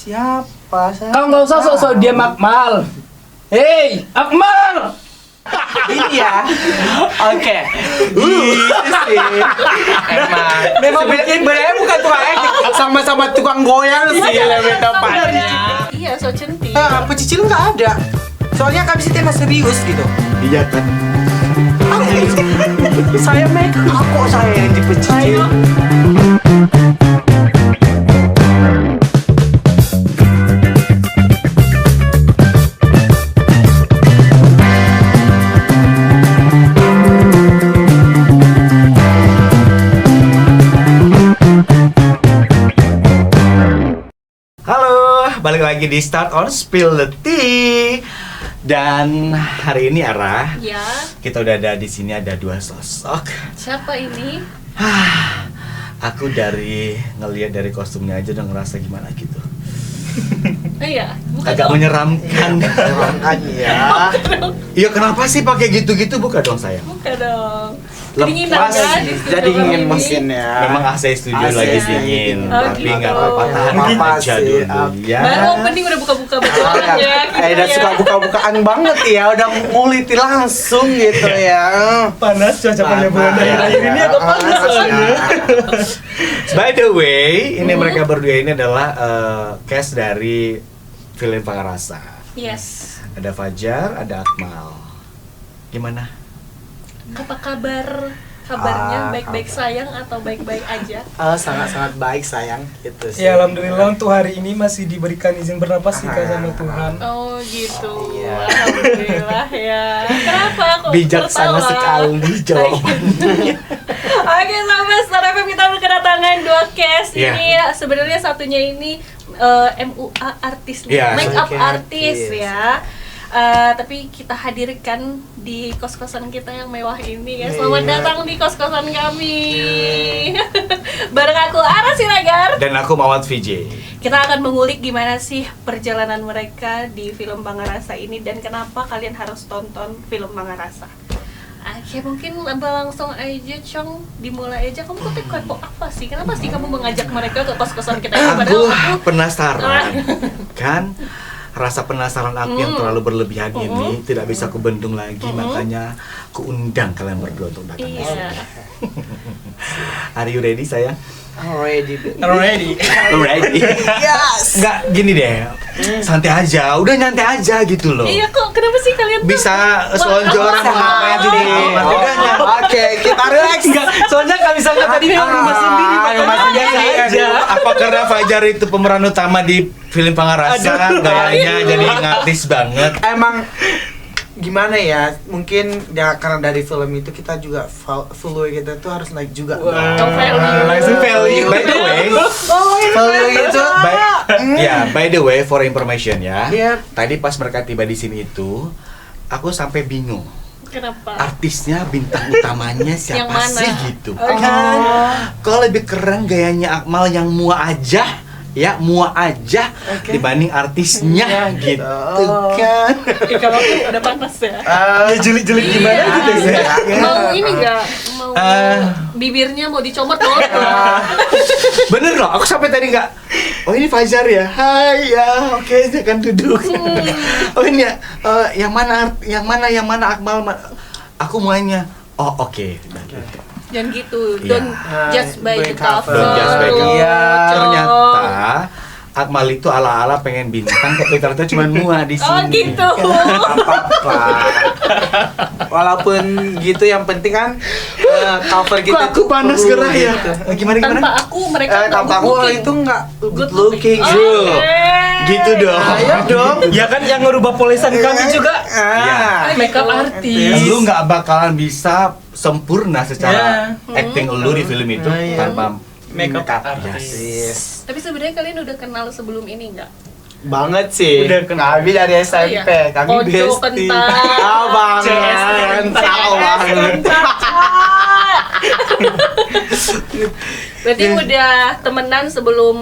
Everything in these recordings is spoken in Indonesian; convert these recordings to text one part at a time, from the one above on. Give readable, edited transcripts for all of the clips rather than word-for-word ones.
Siapa? Kau nggak usah sok-sok diam Akmal. Hei, Akmal. Ini ya. Oke. Gitu sih. Memang sebenarnya bukan tukang acting, sama-sama tukang goyang sih lebih tepatnya. Iya, so cantik. Pecicil nggak ada. Soalnya kami sih tema serius gitu. Iya kan. Saya make up kok saya yang dipecicil. Halo, balik lagi di Start on Spill the Tea. Dan hari ini Ara, Ya, kita udah ada di sini ada dua sosok. siapa ini? Aku ngelihat dari kostumnya aja udah ngerasa gimana gitu. Iya, bukan Agak dong. menyeramkan. Ya. Iya, kenapa sih pakai gitu-gitu? Buka dong sayang. Bukan dong. Lepas, Kedinginan kan di studio Jadi ingin ini? mesinnya. Memang AC studio AC lagi lagi dingin, Oh, tapi gitu. nggak apa-apa, tahan Apa aja sih, dulu ya. Baru opening udah buka-buka betulan ya. Udah suka buka-bukaan banget ya, udah nguliti langsung gitu ya. Panas cuaca bulan akhir ini agak panas soalnya. By the way, ini mereka berdua ini adalah cast dari film Pangarasa. Yes. Ada Fajar, ada Akmal. Gimana? Apa kabar? Kabarnya baik-baik sayang atau baik-baik aja? Sangat-sangat baik sayang gitu sih. Ya alhamdulillah untuk hari ini masih diberikan izin bernapas sih Kak, sama Tuhan. Oh gitu. Iya. Alhamdulillah ya. Kenapa kok Bijaksana tertawa? sekali jawabannya. Oke, sahabat Star FM, kita kedatangan dua cast. Iya. Ini sebenarnya satunya ini MUA artis, Iya. make up Oke, artis artis. ya. Tapi kita hadirkan di kos-kosan kita yang mewah ini ya. Selamat datang di kos-kosan kami. Bareng aku Ara Siregar. Dan aku Mawat VJ. Kita akan mengulik gimana sih perjalanan mereka di film Pangarasa ini dan kenapa kalian harus tonton film Pangarasa. Oke, mungkin langsung aja, Chong, dimulai aja. Kamu tuh kepo apa sih? Kenapa sih kamu mengajak mereka ke kos-kosan kita ini? Aku Padahal penasaran, kan? Rasa penasaran aku yang terlalu berlebihan ini tidak bisa aku bendung lagi, makanya aku undang kalian berdua untuk datang ke iya. sini. Are you ready sayang? Already. Ready. Ready? Yes. Enggak, gini deh, santai aja, udah nyantai aja gitu loh. Iya kok, kenapa sih kalian tuh? Bisa selonjoran Wah, ngapain apa? di makanya. Oke, kita relax. Soalnya Kak misalnya tadi memang rumah sendiri, rumah makanya sendiri biasa aja. Apa karena Fajar itu pemeran utama di film Pangarasa, gayanya jadi artis banget. Emang gimana ya, mungkin ya karena dari film itu kita juga follower kita tuh harus naik juga. Dong value. Langsung value. By the way, Follower itu by the way for information ya. Iya. Tadi pas mereka tiba di sini itu, aku sampai bingung. Kenapa? Artisnya bintang utamanya siapa Yang mana? sih gitu kan? Kok lebih keren gayanya Akmal yang mua aja, ya mua aja dibanding artisnya gitu kan? Kalau udah panas ya. Ya jelik-jelik gimana gitu ya. Mau ini enggak? Mau bibirnya mau dicomot loh. Bener loh, aku sampai tadi nggak. Oh ini Fajar ya, hai ya, oke jangan duduk. Oh ini ya, yang mana Akmal? Aku maunya, oh oke. Jangan gitu, Iya. don't just by the cover. Don't just by the cover. Iya. Ternyata Akmal itu ala-ala pengen bintang, tapi ternyata cuma mua di sini. Oh gitu. apa-apa. Walaupun gitu yang penting kan cover Kok kita aku panas perlu gerah ya? gitu. Gimana? Tanpa aku mereka nggak Tanpa good aku looking. itu nggak good Good looking. looking. Gitu dong. Ayo dong. Ya kan yang ngerubah polesan kami juga Ah. makeup artis. Lu nggak bakalan bisa sempurna secara acting lu di film itu Iya. tanpa Makeup artis. Tapi sebenarnya kalian udah kenal sebelum ini nggak? Banget sih. Udah kenal. Kami dari SMP, iya. kami Ojo bestie. kental. Ah banget. CS Tahu banget. Berarti udah temenan sebelum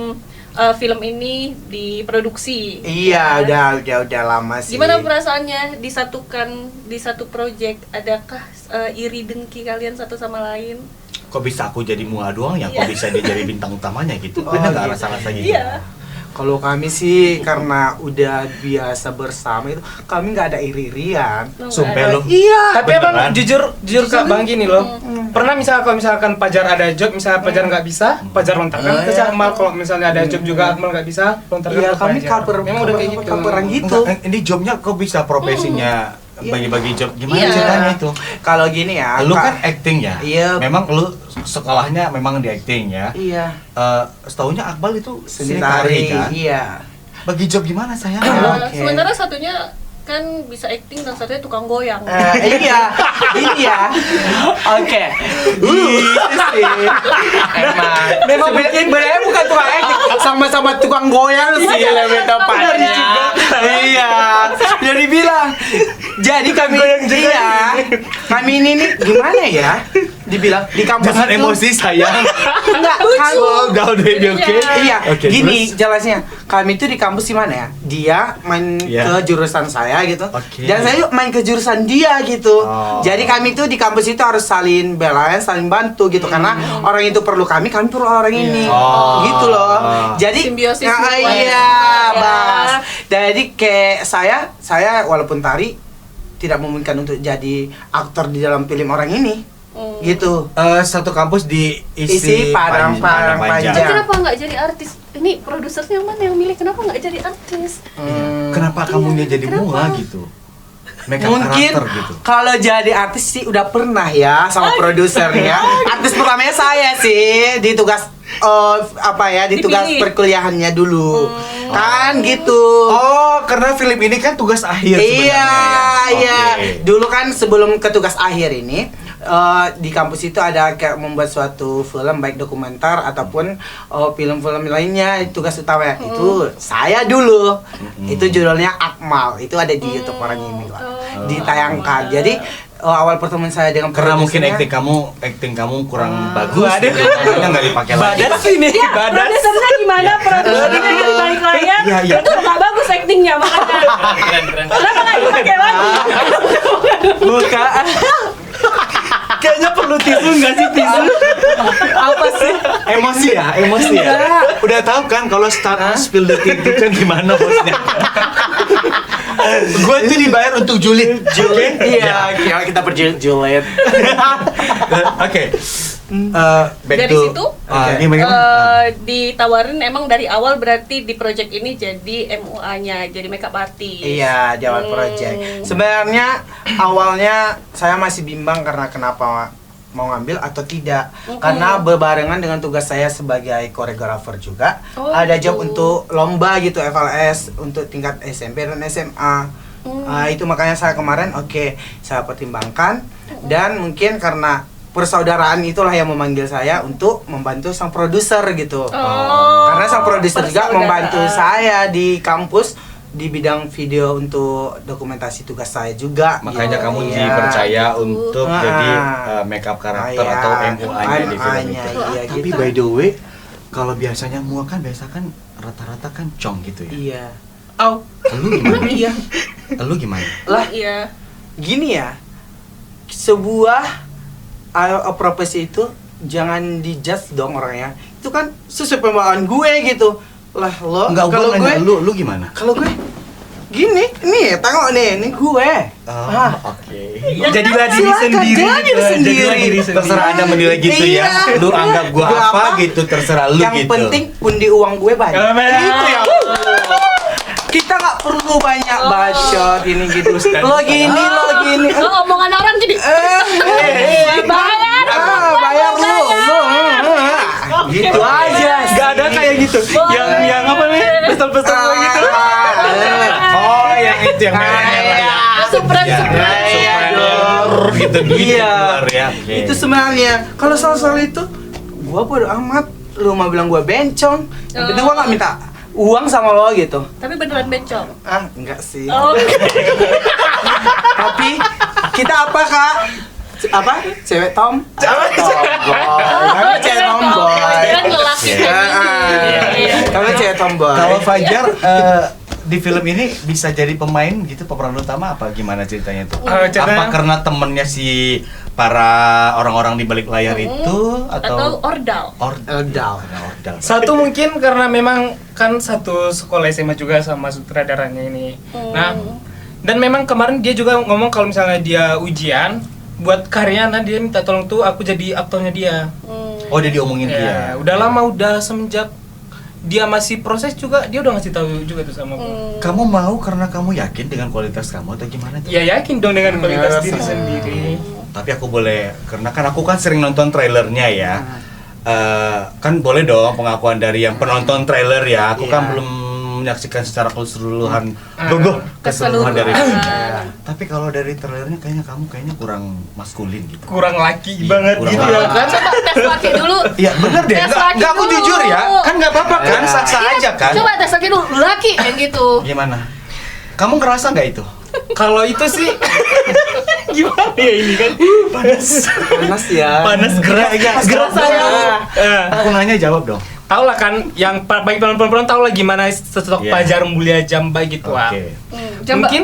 film ini diproduksi. Iya, ya? udah lama sih. Gimana perasaannya disatukan di satu project? Adakah iri dengki kalian satu sama lain? Kok bisa aku jadi mua doang ya? Kok Iya. bisa dia jadi bintang utamanya gitu? Ada nggak gitu. rasa-rasa gitu? Iya. Kalau kami sih karena udah biasa bersama itu, kami nggak ada iri-irian. Sumpah lu. Iya. Tapi emang Beneran? jujur Kak Bang gini loh. Pernah kalau misalkan Fajar ada job, misalnya Fajar nggak bisa, Fajar lontarkan ke Akmal. Kalau misalnya ada job juga Akmal nggak bisa, lontarkan Iya, ke kami Fajar. Memang udah kayak gitu. coveran gitu. Enggak, ini jobnya kok bisa profesinya bagi-bagi job. Gimana Iya. ceritanya itu? Kalau gini ya, Lu Kak. kan acting ya? Iya. Memang lu sekolahnya memang di acting ya? Iya. Setahunya Akmal itu Seni seni tari, tari kan? iya. Bagi job gimana sayang? Oke. Sementara satunya kan bisa acting dan satunya tukang goyang. Iya, ini ya. Oke. Gitu sih. Memang sebenarnya bukan tukang acting, sama-sama tukang goyang sih lebih tepatnya. Iya. Jadi bilang. Jadi kami kami ini nih gimana ya? Dibilang di kampus Jangan itu- emosi sayang. Enggak, Udah ini oke. Iya, Oke, gini terus? jelasnya. Kami itu di kampus di mana ya? Dia main Iya. ke jurusan saya gitu. Oke. Dan saya main ke jurusan dia gitu. Oh. Jadi kami itu di kampus itu harus saling belain, saling bantu gitu karena orang itu perlu kami perlu orang ini. Oh. Gitu loh. Jadi Simbiosis nah, mutualisme iya, ya. Bas. Jadi kayak saya walaupun tari tidak memungkinkan untuk jadi aktor di dalam film orang ini. Gitu. Satu kampus diisi Isi padang Tapi panjang. kenapa nggak jadi artis? Ini produsernya yang mana yang milih? Kenapa nggak jadi artis? Kenapa kamunya jadi kenapa? bunga gitu? Make up Mungkin karakter gitu. kalau jadi artis sih udah pernah ya sama produsernya. Artis pertamanya saya sih di tugas di tugas Dipilih. perkuliahannya dulu. Kan gitu. Oh, karena film ini kan tugas akhir sebenarnya. Iya, iya. Oke. Dulu kan sebelum ke tugas akhir ini di kampus itu ada kayak membuat suatu film baik dokumenter ataupun film-film lainnya tugas utama itu saya dulu. Itu judulnya Akmal. Itu ada di YouTube orang ini Pak. Ditayangkan. Jadi awal pertemuan saya dengan Karena mungkin produsernya- acting kamu kurang bagus. Waduh. jadi makanya nggak dipakai lagi. Badan sini, Ya, badan. produsernya gimana? Produsernya di balik layar Iya, iya. itu nggak bagus actingnya makanya. Keren. Kenapa nggak dipakai lagi? Buka. Kayaknya perlu tisu nggak sih tisu? Apa sih? Emosi ya, emosi ya. Udah tahu kan kalau start spill the tea itu kan gimana bosnya. Gue itu dibayar untuk julid. Oke? Iya, kita berjulet. Oke. Back Dari to- situ, gimana? ditawarin emang dari awal berarti di project ini jadi MUA-nya, jadi makeup artist. Iya, Jawa Project. Sebenarnya awalnya saya masih bimbang karena kenapa mau ngambil atau tidak. Karena berbarengan dengan tugas saya sebagai koreografer juga. Oh, Ada gitu. job untuk lomba gitu FLS untuk tingkat SMP dan SMA. Itu makanya saya kemarin saya pertimbangkan dan mungkin karena persaudaraan itulah yang memanggil saya untuk membantu sang produser gitu. Karena sang produser juga persaudaraan. membantu saya di kampus di bidang video untuk dokumentasi tugas saya juga. Makanya gitu. kamu Iya. dipercaya untuk Ah. jadi makeup karakter Iya. atau MUA-nya di film MUA-nya, itu. iya, Tapi gitu. by the way, kalau biasanya MUA kan rata-rata kan cong gitu ya. Iya. Lu gimana? Iya. Lu gimana? Lah, Iya. gini ya. Sebuah profesi itu jangan dijudge dong orangnya. Itu kan sesuai pembawaan gue gitu. Lah lo Enggak, kalau gua nanya lu gimana? kalau gue gini, nih tengok nih, ini gue. Oke. Jadilah diri Silakan, sendiri. jadilah diri gitu. sendiri. Jadilah diri sendiri. Terserah Anda menilai gitu Iya. ya. Lu anggap gua apa gitu, terserah lu Yang gitu. penting pundi uang gue banyak. Amin. Itu ya. Kita nggak perlu banyak bacot ini gitu. Lo gini. Oh, omongan orang jadi bayar. Bayar lu. Gitu aja. Gak ada kayak gitu. Yang apa nih? Pistol-pistol gitu. Oh, yang itu yang merah-merah ya. Supren Ya, gitu duit Iya. keluar ya. Oke. Itu sebenarnya kalau soal itu gua bodo amat. Lu mau bilang gua bencong, yang penting gua nggak minta uang sama lo gitu. Tapi beneran bencong. Enggak sih. Oh, Tapi kita apa kak? Apa? Cewek tom? Tomboy. Kami cewek tomboy. Kan lelaki feminim. Kami cewek tomboy. Kalau Fajar di film ini bisa jadi pemain gitu, pemeran utama apa gimana ceritanya tuh? Ceritanya- Apa karena temennya si para orang-orang di balik layar itu atau ordal? Ordal. Satu mungkin karena memang kan satu sekolah SMA juga sama sutradaranya ini. Nah, dan memang kemarin dia juga ngomong kalau misalnya dia ujian buat karya, nah dia minta tolong tuh aku jadi aktornya dia. Oh, dia diomongin Ya, dia. udah lama, udah semenjak dia masih proses juga, dia udah ngasih tahu juga tuh sama aku. Kamu mau karena kamu yakin dengan kualitas kamu atau gimana tuh? Ya yakin dong dengan kualitas diri sendiri. Tapi aku boleh, karena kan aku kan sering nonton trailernya ya. Kan boleh dong pengakuan dari yang penonton trailer ya. Aku kan belum menyaksikan secara keseluruhan, keseluruhan dari filmnya. Tapi kalau dari trailernya kayaknya kurang maskulin gitu. Kurang laki Iya, banget kurang gitu laki. ya kan. Coba tes laki dulu. Iya bener deh, Tes laki nggak aku dulu. jujur ya, kan nggak apa-apa kan, sah-sah aja kan. Coba tes laki dulu, laki yang gitu. Gimana? Kamu ngerasa nggak itu? Kalau itu sih gimana ya ini kan? Panas ya. Panas gerak saya. Aku nanya jawab dong. Tahu lah kan, yang bagi perempuan tahu lah gimana sosok Iya. Fajar Mulia Jamba gitu lah. Oke. Jambak. Mungkin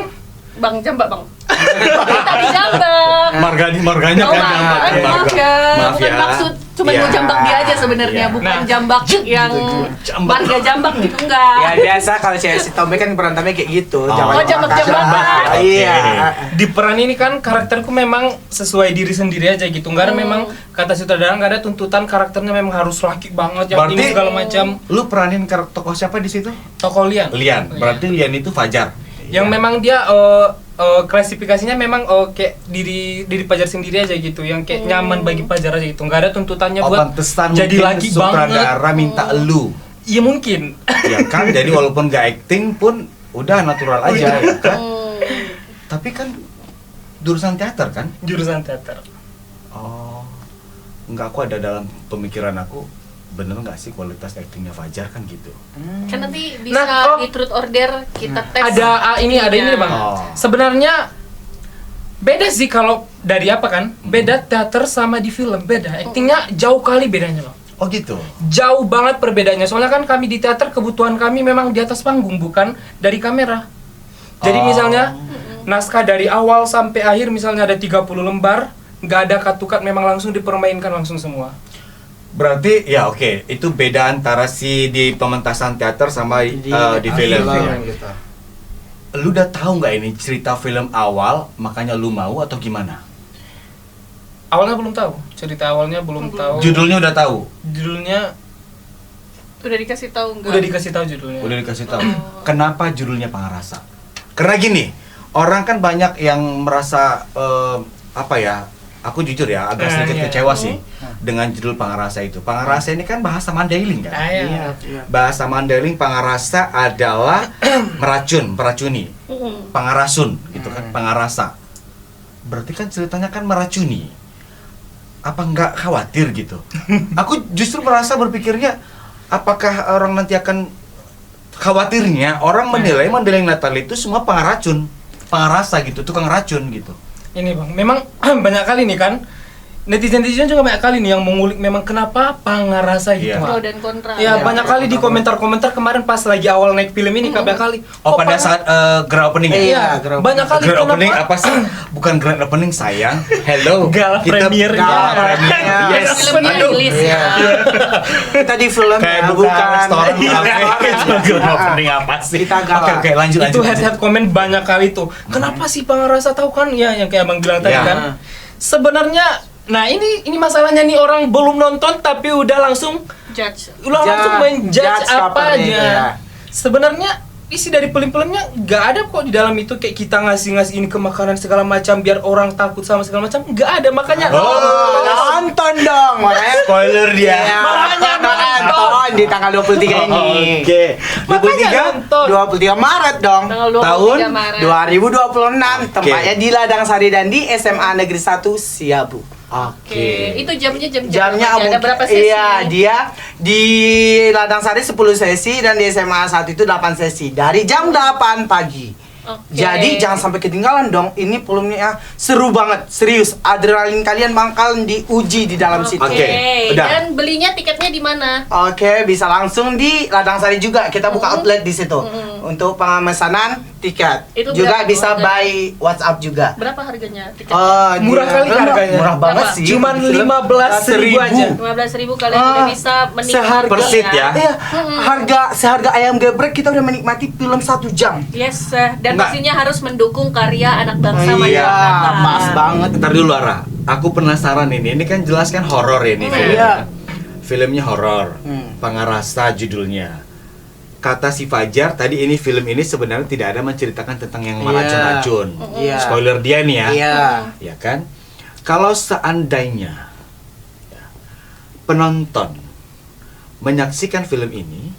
Bang Jambak, Bang. Tadi Jambak. Marganya Oh, kan maaf, jambak. maaf ya. Maaf Bukan ya. maksud cuma Iya. mau jambak dia aja sebenarnya, Iya. bukan Nah. jambak yang Jambak. marga jambak gitu enggak. Ya biasa kalau si Tommy kan berantemnya kayak gitu. Oh. Jambak-jambakan. Iya. di peran ini kan karakterku memang sesuai diri sendiri aja gitu. Nggak ada memang kata sutradara, nggak ada tuntutan karakternya memang harus laki banget yang ini Berarti segala macam. lu peranin tokoh siapa di situ? Tokoh Lian. Lian. Berarti Lian itu Fajar. Yang Iya. memang dia klasifikasinya memang kayak diri Fajar sendiri aja gitu, yang kayak nyaman bagi Fajar aja gitu, nggak ada tuntutannya buat pantesan jadi mungkin laki banget. sutradara minta lu. Iya mungkin. Ya kan, jadi walaupun gak acting pun udah natural aja ya kan. Tapi kan jurusan teater kan? Jurusan teater. Oh, enggak, aku ada dalam pemikiran aku, bener nggak sih kualitas actingnya Fajar kan gitu? Kan nanti bisa Nah, di truth order kita tes. Ada ini Bang. Oh. Sebenarnya beda sih kalau dari apa kan? Beda teater sama di film, beda. Actingnya jauh kali bedanya loh. Oh gitu. Jauh banget perbedaannya. Soalnya kan kami di teater kebutuhan kami memang di atas panggung, bukan dari kamera. Jadi Oh. misalnya naskah dari awal sampai akhir misalnya ada 30 lembar, nggak ada cut-to-cut, memang langsung dipermainkan langsung semua. Berarti ya oke, itu beda antara si di pementasan teater sama di film. gitu. Lu udah tahu nggak ini cerita film awal, makanya lu mau atau gimana? Awalnya belum tahu, cerita awalnya belum tahu. Judulnya udah tahu? Judulnya Udah dikasih tahu enggak? udah dikasih tahu judulnya. Udah dikasih tahu. Kenapa judulnya Pangarasa? Karena gini, orang kan banyak yang merasa apa ya? Aku jujur ya, agak sedikit Iya. kecewa sih dengan judul Pangarasa itu. Pangarasa ini kan bahasa Mandailing kan? Iya. Bahasa Mandailing Pangarasa adalah meracuni. Pangarasun gitu kan, Pangarasa. Berarti kan ceritanya kan meracuni. Apa nggak khawatir gitu? Aku justru merasa berpikirnya, apakah orang nanti akan khawatirnya orang menilai Mandailing Natal itu semua pengaracun, pengarasa gitu, tukang racun gitu. Ini Bang, memang banyak kali nih kan netizen juga banyak kali nih yang mengulik memang kenapa Pangarasa gitu. Iya. Pro Bang. dan kontra. Ya, banyak kali di komentar-komentar kemarin pas lagi awal naik film ini banyak kali. Oh, kok pada saat grand opening ya? Iya, grand banyak kali Grand kenapa? opening apa sih? Bukan grand opening sayang. Hello. Gala premier. Gala premier. premier. Yes. Filmnya Aduh. rilis Iya. ya. Kita di film Kayak ya, bukan restoran Iya, kafe. Grand opening apa sih? Kita gala. Oke, lanjut. Itu head komen banyak kali tuh. Kenapa sih Pangarasa, tahu kan ya yang kayak Abang bilang tadi Ya. kan. Sebenarnya nah ini masalahnya nih, orang belum nonton tapi udah langsung Judge. langsung menjudge judge apa covernya, aja. ya. Sebenarnya isi dari film-filmnya nggak ada kok di dalam itu kayak kita ngasihin ke makanan segala macam biar orang takut sama segala macam, nggak ada. Makanya Nonton dong, makanya Spoiler dia. Iya, Makanya nonton di tanggal 23 ini. Oke. Makanya 23 nonton. 23 Maret dong. Tanggal Tahun 23 Maret. 2026, tempatnya di Ladang Sari dan di SMA Negeri 1 Siabu. Oke, itu jamnya Jamnya ada mungkin- berapa sesi? Iya, dia di Ladang Sari 10 sesi dan di SMA 1 itu 8 sesi dari jam 8 pagi. Oke. Jadi jangan sampai ketinggalan dong. Ini filmnya seru banget, serius. Adrenalin kalian bakal diuji di dalam situ. Oke. Oke, udah. Dan belinya tiketnya di mana? Oke, bisa langsung di Ladang Sari juga. Kita buka outlet di situ. Untuk pemesanan tiket. Itu Juga berapa bisa harganya? by WhatsApp juga. Berapa harganya tiket? Murah kali harganya. Murah banget Berapa? sih. Cuman 15.000 aja. 15.000 kalian udah bisa menikmati seharga Per seat ya? Iya, seharga ayam geprek kita udah menikmati film 1 jam. Yes, dan Enggak. pastinya harus mendukung karya anak bangsa Iya, Masyarakat. pas banget. Ntar dulu Ara, aku penasaran ini kan jelas kan horor ini filmnya. Iya. Filmnya horor, Hmm. Pangarasa judulnya. Kata si Fajar tadi film ini sebenarnya tidak ada menceritakan tentang yang meracun-racun. Iya. Spoiler dia nih ya. Iya. Ya kan? Kalau seandainya ya, penonton menyaksikan film ini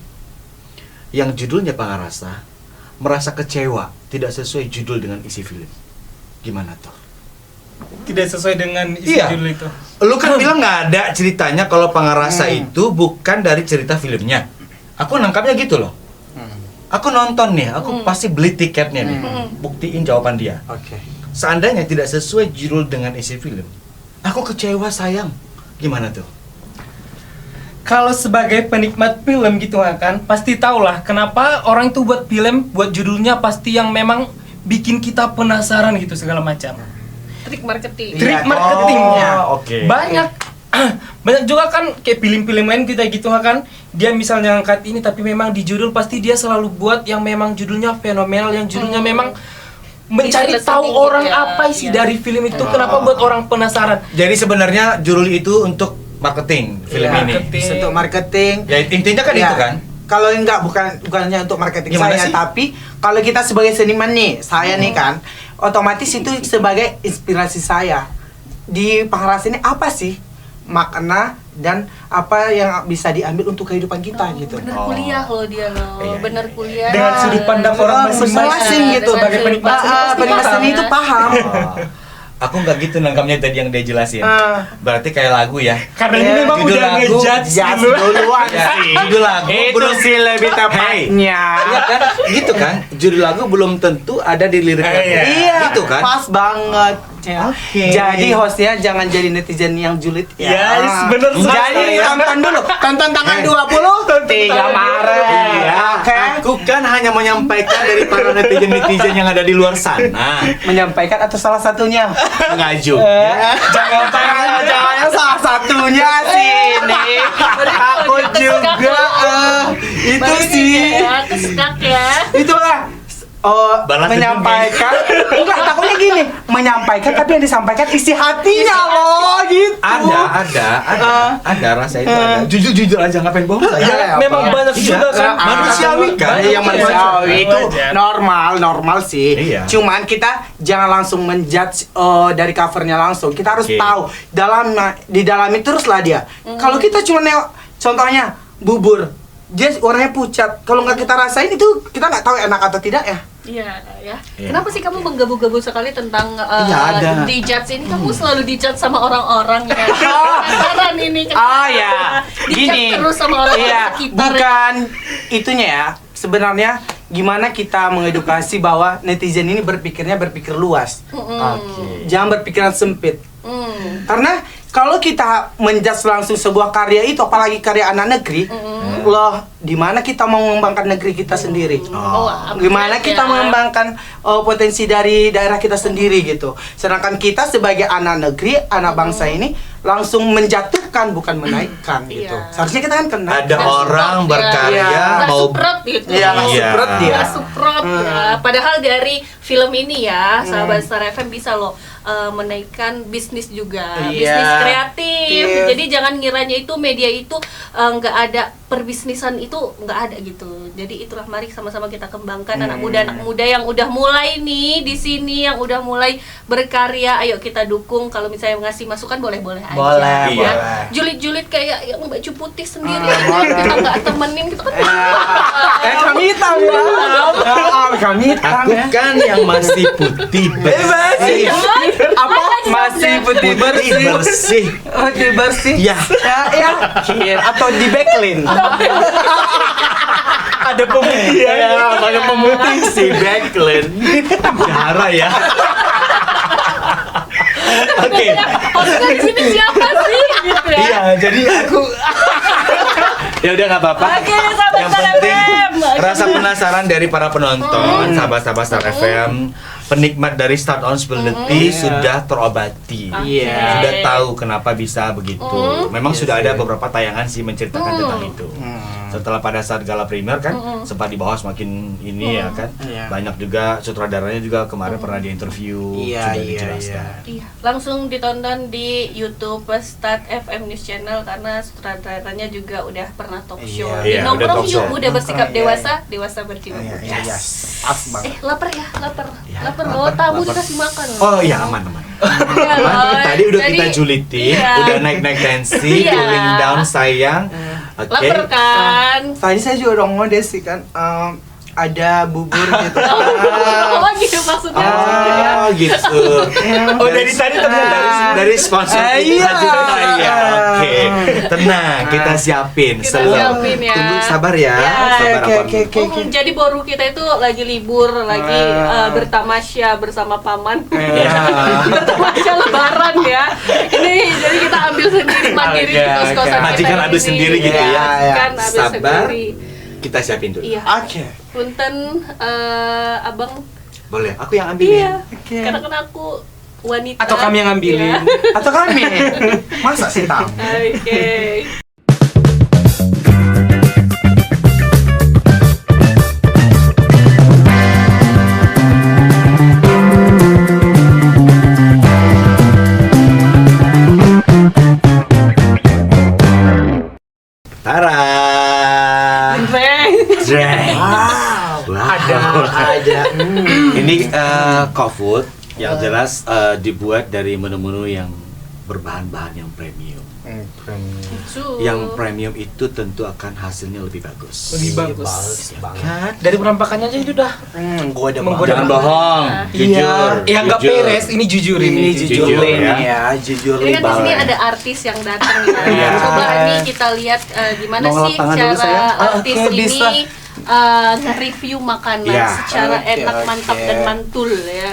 yang judulnya Pangarasa merasa kecewa, tidak sesuai judul dengan isi film. Gimana tuh? Tidak sesuai dengan isi Iya. judul itu. Lu kan bilang nggak ada ceritanya kalau Pangarasa itu bukan dari cerita filmnya. Aku nangkapnya gitu loh. Aku nonton nih, aku pasti beli tiketnya nih. Buktiin jawaban dia. Oke. Seandainya tidak sesuai judul dengan isi film, aku kecewa sayang. Gimana tuh? Kalau sebagai penikmat film gitu kan, pasti tahulah kenapa orang itu buat film, buat judulnya pasti yang memang bikin kita penasaran gitu segala macam. Trik marketing. Trik Iya. marketingnya. Oh, oke. Banyak banyak juga kan kayak film-film lain kita gitu kan, dia misalnya angkat ini tapi memang di judul pasti dia selalu buat yang memang judulnya fenomenal, yang judulnya memang mencari Bisa tahu listening orang gitu ya. apa isi Iya. dari film itu, kenapa buat orang penasaran. Jadi sebenarnya judul itu untuk marketing film Iya, ini. marketing. Untuk marketing. Ya intinya kan Iya. itu kan. Kalau enggak bukannya untuk marketing Gimana saya, sih? tapi kalau kita sebagai seniman nih, saya nih kan, otomatis itu sebagai inspirasi saya. Di Pangarasa ini apa sih makna dan apa yang bisa diambil untuk kehidupan kita gitu. Bener Oh. kuliah loh dia loh, Iya, bener iya. kuliah. Dengan sudut pandang orang masing-masing masing-masing gitu. Dengan Sebagai sudut penikmat pandang seni pasti Penikmat paham seni itu ya. paham. Oh. Aku nggak gitu nangkapnya tadi yang dia jelasin. Berarti kayak lagu ya. Karena ini Iya, memang judul udah lagu, ngejudge Judge dulu. duluan Ya, sih. judul lagu Itu belum sih lebih tepatnya. Iya kan? Gitu kan? Judul lagu belum tentu ada di lirik lagu. Iya. Iya, Gitu kan? pas banget. Oke. Jadi hostnya jangan jadi netizen yang julid ya. Yes, bener sekali. Jadi tonton dulu, tonton tanggal 20 3 Maret. Iya, Oke. aku kan hanya menyampaikan dari para netizen yang ada di luar sana. Menyampaikan atau salah satunya? Mengajuk. Jangan yang salah satunya sih ini. Aku juga itu Baru sih. ini ya, kesekak ya. Itulah Balas menyampaikan enggak takutnya gini menyampaikan tapi yang disampaikan isi hatinya loh gitu Ada rasa itu ada. Jujur aja ngapain bohong saya. Ya, Memang apa? banyak juga kan manusiawi kan? Yang manusiawi itu Wajar. normal sih. Iya. Cuman kita jangan langsung menjudge dari covernya langsung. Kita harus Oke. tahu di dalam itu teruslah dia. Kalau kita cuma nengok contohnya bubur, dia warnanya pucat. Kalau nggak kita rasain itu kita nggak tahu enak atau tidak ya. Iya, ya. Iya. Kenapa sih kamu menggabu-gabu sekali tentang Iya, ada. di-judge ini? Kamu selalu di-judge sama orang-orang ya. Penasaran ini kenapa? Ya, Di-judge terus sama orang-orang iya, sekitar. bukan itunya ya. Sebenarnya gimana kita mengedukasi bahwa netizen ini berpikir luas. Oke. Jangan berpikiran sempit. Karena kalau kita menjudge langsung sebuah karya itu, apalagi karya anak negeri, loh, di mana kita mau mengembangkan negeri kita sendiri? Oh, Gimana kita ya. mengembangkan potensi dari daerah kita sendiri gitu. Sedangkan kita sebagai anak negeri, anak bangsa ini langsung menjatuhkan bukan menaikkan gitu. Iya. Seharusnya kita kan kena. Ada orang support, berkarya ya. Nggak mau suprot gitu. Iya, nggak Iya. suprot dia. Nggak suprot ya. Padahal dari film ini ya, sahabat Star FM bisa loh menaikkan bisnis juga, Iya. bisnis kreatif. Iya. Jadi jangan ngiranya itu media itu nggak ada perbisnisan itu nggak ada gitu. Jadi itulah mari sama-sama kita kembangkan anak muda yang udah mulai nih di sini, yang udah mulai berkarya. Ayo kita dukung. Kalau misalnya ngasih masukan boleh-boleh aja. Boleh, ya. boleh. Julid-julid kayak yang baju putih sendiri aja kita nggak temenin kita kan. Kami hitam ya. Kami hitam Aku ya. kan yang masih putih bersih. Apa? Masih putih bersih. Bersih. Putih bersih. Ya. Ya. Atau di backlin. Ada pemutihan. Ya, banyak pemutih si Backlin. Jara ya. Oke. Harusnya di sini siapa sih gitu ya. Iya, jadi aku ya udah nggak apa-apa. Oke, sahabat Yang Star penting FM. Rasa penasaran dari para penonton, sahabat-sahabat Star FM, penikmat dari Start On Spill the Tea sudah terobati. Iya. Sudah tahu kenapa bisa begitu. Memang sudah ada beberapa tayangan sih menceritakan tentang itu. Setelah pada saat gala premier kan sempat dibahas makin ini ya kan. Iya. Banyak juga sutradaranya juga kemarin pernah diinterview, Iya, sudah iya, dijelaskan. Iya, langsung ditonton di YouTube Start FM News Channel karena sutradaranya juga udah pernah talk show. Iya, Di iya, udah nongkrong talk yuk, show. udah bersikap Nongkrong, iya, dewasa, dewasa berjiwa Iya, muda. iya. Pas banget. Lapar ya, lapar. Ya, lapar lapar, loh, tamu lapar. dikasih makan. Oh iya aman. Iya, loh. Tadi udah Jadi, kita julitin, iya. udah naik tensi, Iya. cooling down sayang. Oke. Lapar kan? Tadi saya juga udah ngode sih kan, ada bubur gitu. Oh gitu maksudnya. Oh gitu. Oh dari tadi ternyata dari sponsor Iya. kita juga ya. Oke. Tenang, kita siapin. Kita Slow. siapin ya. Tunggu sabar ya. Ya. Sabar Oke, apa? Jadi boru kita itu lagi libur, lagi bertamasya bersama paman. Bertamasya lebaran ya. Ini jadi kita ambil sendiri mandiri di Oke, kos-kosan kita. majikan ambil ini. sendiri gitu ya. Majikan ambil Sabar. sendiri. Kita siapin dulu. Iya. Oke. Punten abang. Boleh. Aku yang ambilin. Iya. Oke. Karena kan aku wanita. Atau kami yang ngambilin. Iya. Atau kami? Masa sih tamu? Oke. Tara. Jreng. Jreng. Wow. Ada. Ini Cofood yang jelas dibuat dari menu-menu yang berbahan-bahan yang premium. Yang premium itu tentu akan hasilnya lebih bagus. Lebih bagus. banget. Dari penampakannya aja itu udah Menggoda Menggoda. Jangan bohong, jujur. Iya. yang nggak Jujur. beres, ini jujur Ini jujur Jujur, ini ya. ya, jujur Ini kan di sini libal. ada artis yang datang ya. Iya. Coba nih kita lihat gimana Mau sih tangan dulu, cara sayang? artis Oke, ini bisa. nge-review makanan Iya. secara Oke, enak, mantap oke. dan mantul ya.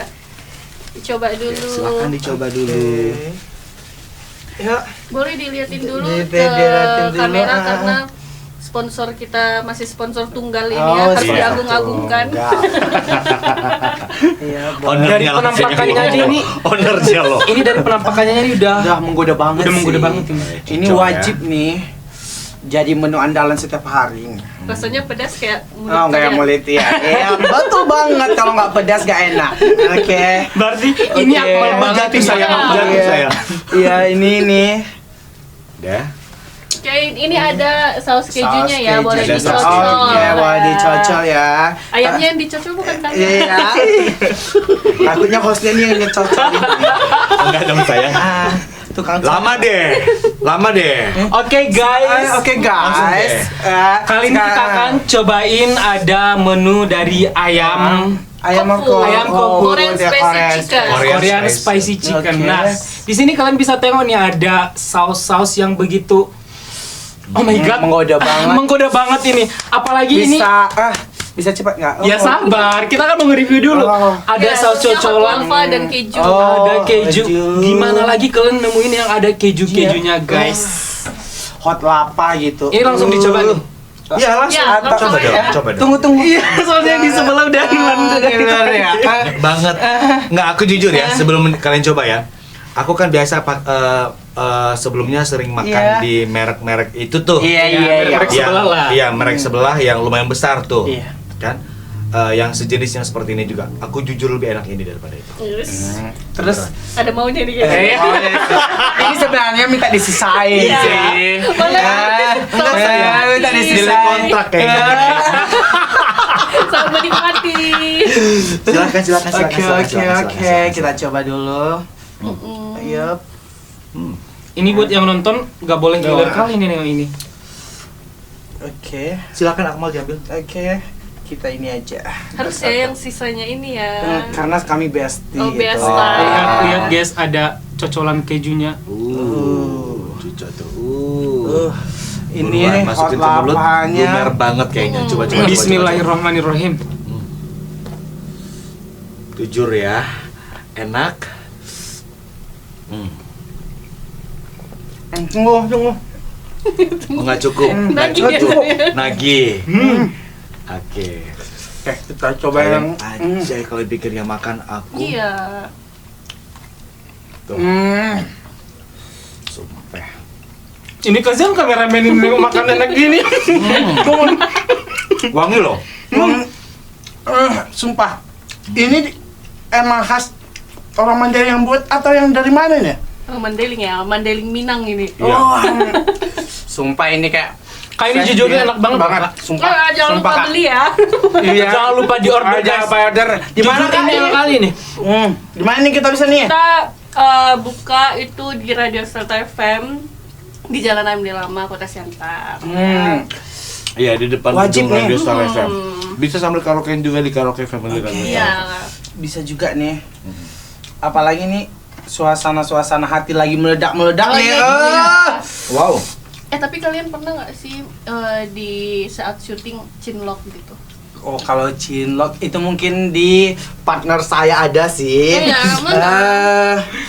Coba dulu. Silakan dicoba dulu. Ya. Boleh dilihatin dulu Dilihatin ke dulu, kamera ah. karena sponsor kita masih sponsor tunggal ini Oh, ya, harus iya. diagung-agungkan. Iya, Dari penampakannya aja ini. Ownernya loh. Ini dari penampakannya ini udah udah menggoda banget Udah menggoda sih. banget ini. Ini Cocok, wajib nih jadi menu andalan setiap hari. Rasanya pedas kayak mulut Oh, kayak kalian. mulut ya. Iya, betul banget. Kalau nggak pedas nggak enak. Oke. berarti ini Oke. akmal banget Jatuh ini. sayang, jatuh Iya. sayang. Iya, ini nih. Udah. Oke, ini ada saus kejunya ya, Saus boleh keju. Ada saus dicocol. Oke, boleh dicocol ya. Ayamnya yang dicocol bukan kalian. Iya. Takutnya hostnya nih yang ngecocol. Enggak dong sayang. Tukang Lama deh. Oke guys, Oke guys. kali ini kita akan cobain ada menu dari ayam ayam Kofu. Ayam kofu. Korean spicy chicken. Korean spicy chicken. Oke. Nah, di sini kalian bisa tengok nih ada saus-saus yang begitu oh my god, Menggoda banget. menggoda banget ini. Apalagi ini Bisa cepat nggak? ya sabar, kita kan mau nge-review dulu. Oh. Ada Ya, saus sausnya hot cocolan, lava dan keju. ada keju. keju. Gimana lagi kalian nemuin yang ada keju-kejunya, guys? Hot lapa gitu. Ini langsung dicoba nih. Iya langsung. Ya, langsung Coba aja. dong, coba dong. Tunggu. Iya, soalnya di sebelah udah hilang. ya. Banget. Nggak, aku jujur ya, sebelum kalian coba ya. Aku kan biasa sebelumnya sering makan Iya. di merek-merek itu tuh. Iya. merek sebelah lah. Iya, merek sebelah yang lumayan besar tuh. Iya. Kan? Yang sejenis yang seperti ini juga. Aku jujur lebih enak ini daripada itu. Yes. Terus Ada maunya nih Eh. kayaknya. ini sebenarnya minta disisain Iya. sih. Boleh. Enggak saya minta Delay disisain. kontrak kayaknya. Sama menikmati. Silakan. Oke. Kita coba dulu. Ayo. Ini buat yang nonton nggak boleh Nggak gilir boleh. kali nih nengok ini. Oke. Silakan Akmal diambil. Oke. Kita ini aja. Harus ya yang sisanya ini ya. Karena kami bestie Oh, gitu. bestie. Ah. Lihat guys, ada cocolan kejunya. Cucok tuh. Ini Buruan, hot masukin ke mulut, lapanya. lumer banget kayaknya. Coba. Bismillahirrahmanirrahim. Jujur ya, enak. Tunggu. Oh, nggak cukup. Nggak Nagih cukup. ya. Nagih. Oke. Kita coba yang Anjay kalau pikirnya makan aku. Iya. Tuh. Sumpah. Ini kasihan kameramen ini makan enak gini. Wangi loh. Sumpah. Ini emang khas orang Mandailing yang buat atau yang dari mana nih? Mandailing ya, Mandailing Minang ini. Iya. Sumpah ini kayak Ini jujurnya enak banget, Kak. Sumpah. Jangan lupa Kak. beli ya. Iya. Jangan lupa di order, guys. order. Di mana Jujur, ini enak kali nih. Di mana nih kita bisa nih? Kita buka itu di Radio Serta FM di Jalan AMD Lama, Kota Siantar. Iya, di depan Wajib gedung nih. Radio Star FM. Bisa sambil karaokean juga di Karaoke Family Radio. Iya. Bisa juga nih. Apalagi nih suasana hati lagi meledak-meledak nih. Wow. Tapi kalian pernah nggak sih di saat syuting cinlok gitu? Oh, kalau cinlok itu mungkin di partner saya ada sih. Iya, mana?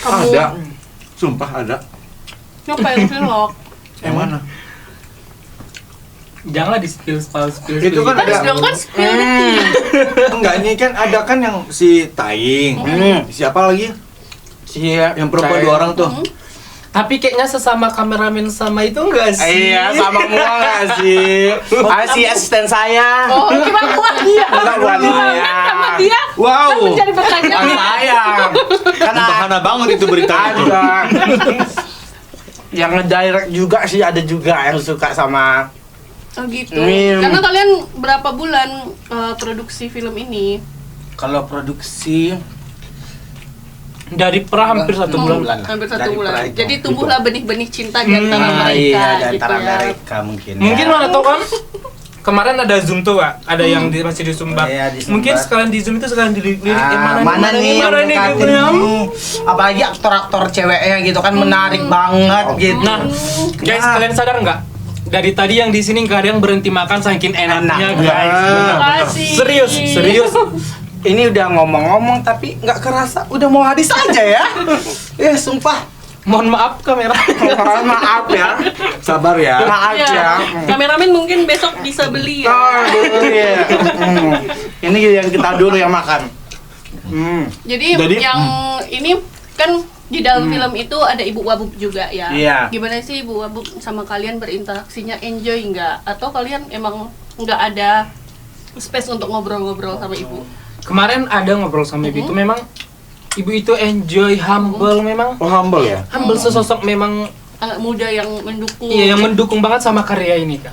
Kamu Ada. Sumpah ada. ngapain cinlok? Yang mana? Janganlah di spill. Itu kan Harus ada. dong kan spill detik. Enggak, ini kan ada kan yang si Taing. Siapa lagi? Yang perempuan 2 orang tuh. Tapi kayaknya sesama kameramen sama itu enggak sih? Iya, sama mua nggak sih? Si asisten saya. Oh, gimana buat dia? Bukan Gimana saya. sama dia? Wow. Kan menjadi pertanyaan. Saya. Karena Bahana banget itu berita itu. ada yang ngedirect juga sih, ada juga yang suka sama. Oh gitu. Karena kalian berapa bulan produksi film ini? Kalau produksi Dari hampir 1 bulan. Hampir 1 Dari bulan. pra itu. Jadi tumbuhlah benih-benih cinta di antara mereka iya, di gitu antara ya. mereka mungkin. Mungkin ya. mana tau kan? Kemarin ada Zoom tuh, Kak. Ada yang masih di Sumbar. Iya, di Sumbar. Mungkin sekalian di Zoom itu sekalian dilirik Mana nih yang mana nih dekatin gitu ya. nih? Apalagi aktor-aktor ceweknya gitu kan menarik banget gitu. Nah, guys, kalian sadar nggak? Dari tadi yang di sini nggak ada yang berhenti makan saking enaknya, Enak. guys. Terima kasih. Serius. Ini udah ngomong-ngomong tapi nggak kerasa udah mau habis aja ya. Ya sumpah. Mohon maaf kamera. Maaf ya. Sabar ya. Maaf Iya. ya. Kameramen mungkin besok bisa beli ya. Iya. Ini yang kita dulu yang makan. Jadi yang ini kan di dalam film itu ada Ibu Wabub juga ya. Iya. Gimana sih Ibu Wabub sama kalian berinteraksinya, enjoy nggak? Atau kalian emang nggak ada space untuk ngobrol-ngobrol sama Ibu? Kemarin ada ngobrol sama ibu itu, memang ibu itu enjoy, humble memang. Oh, humble ya. Humble, sesosok memang. Anak muda yang mendukung. Iya, yang mendukung banget sama karya ini, Kak.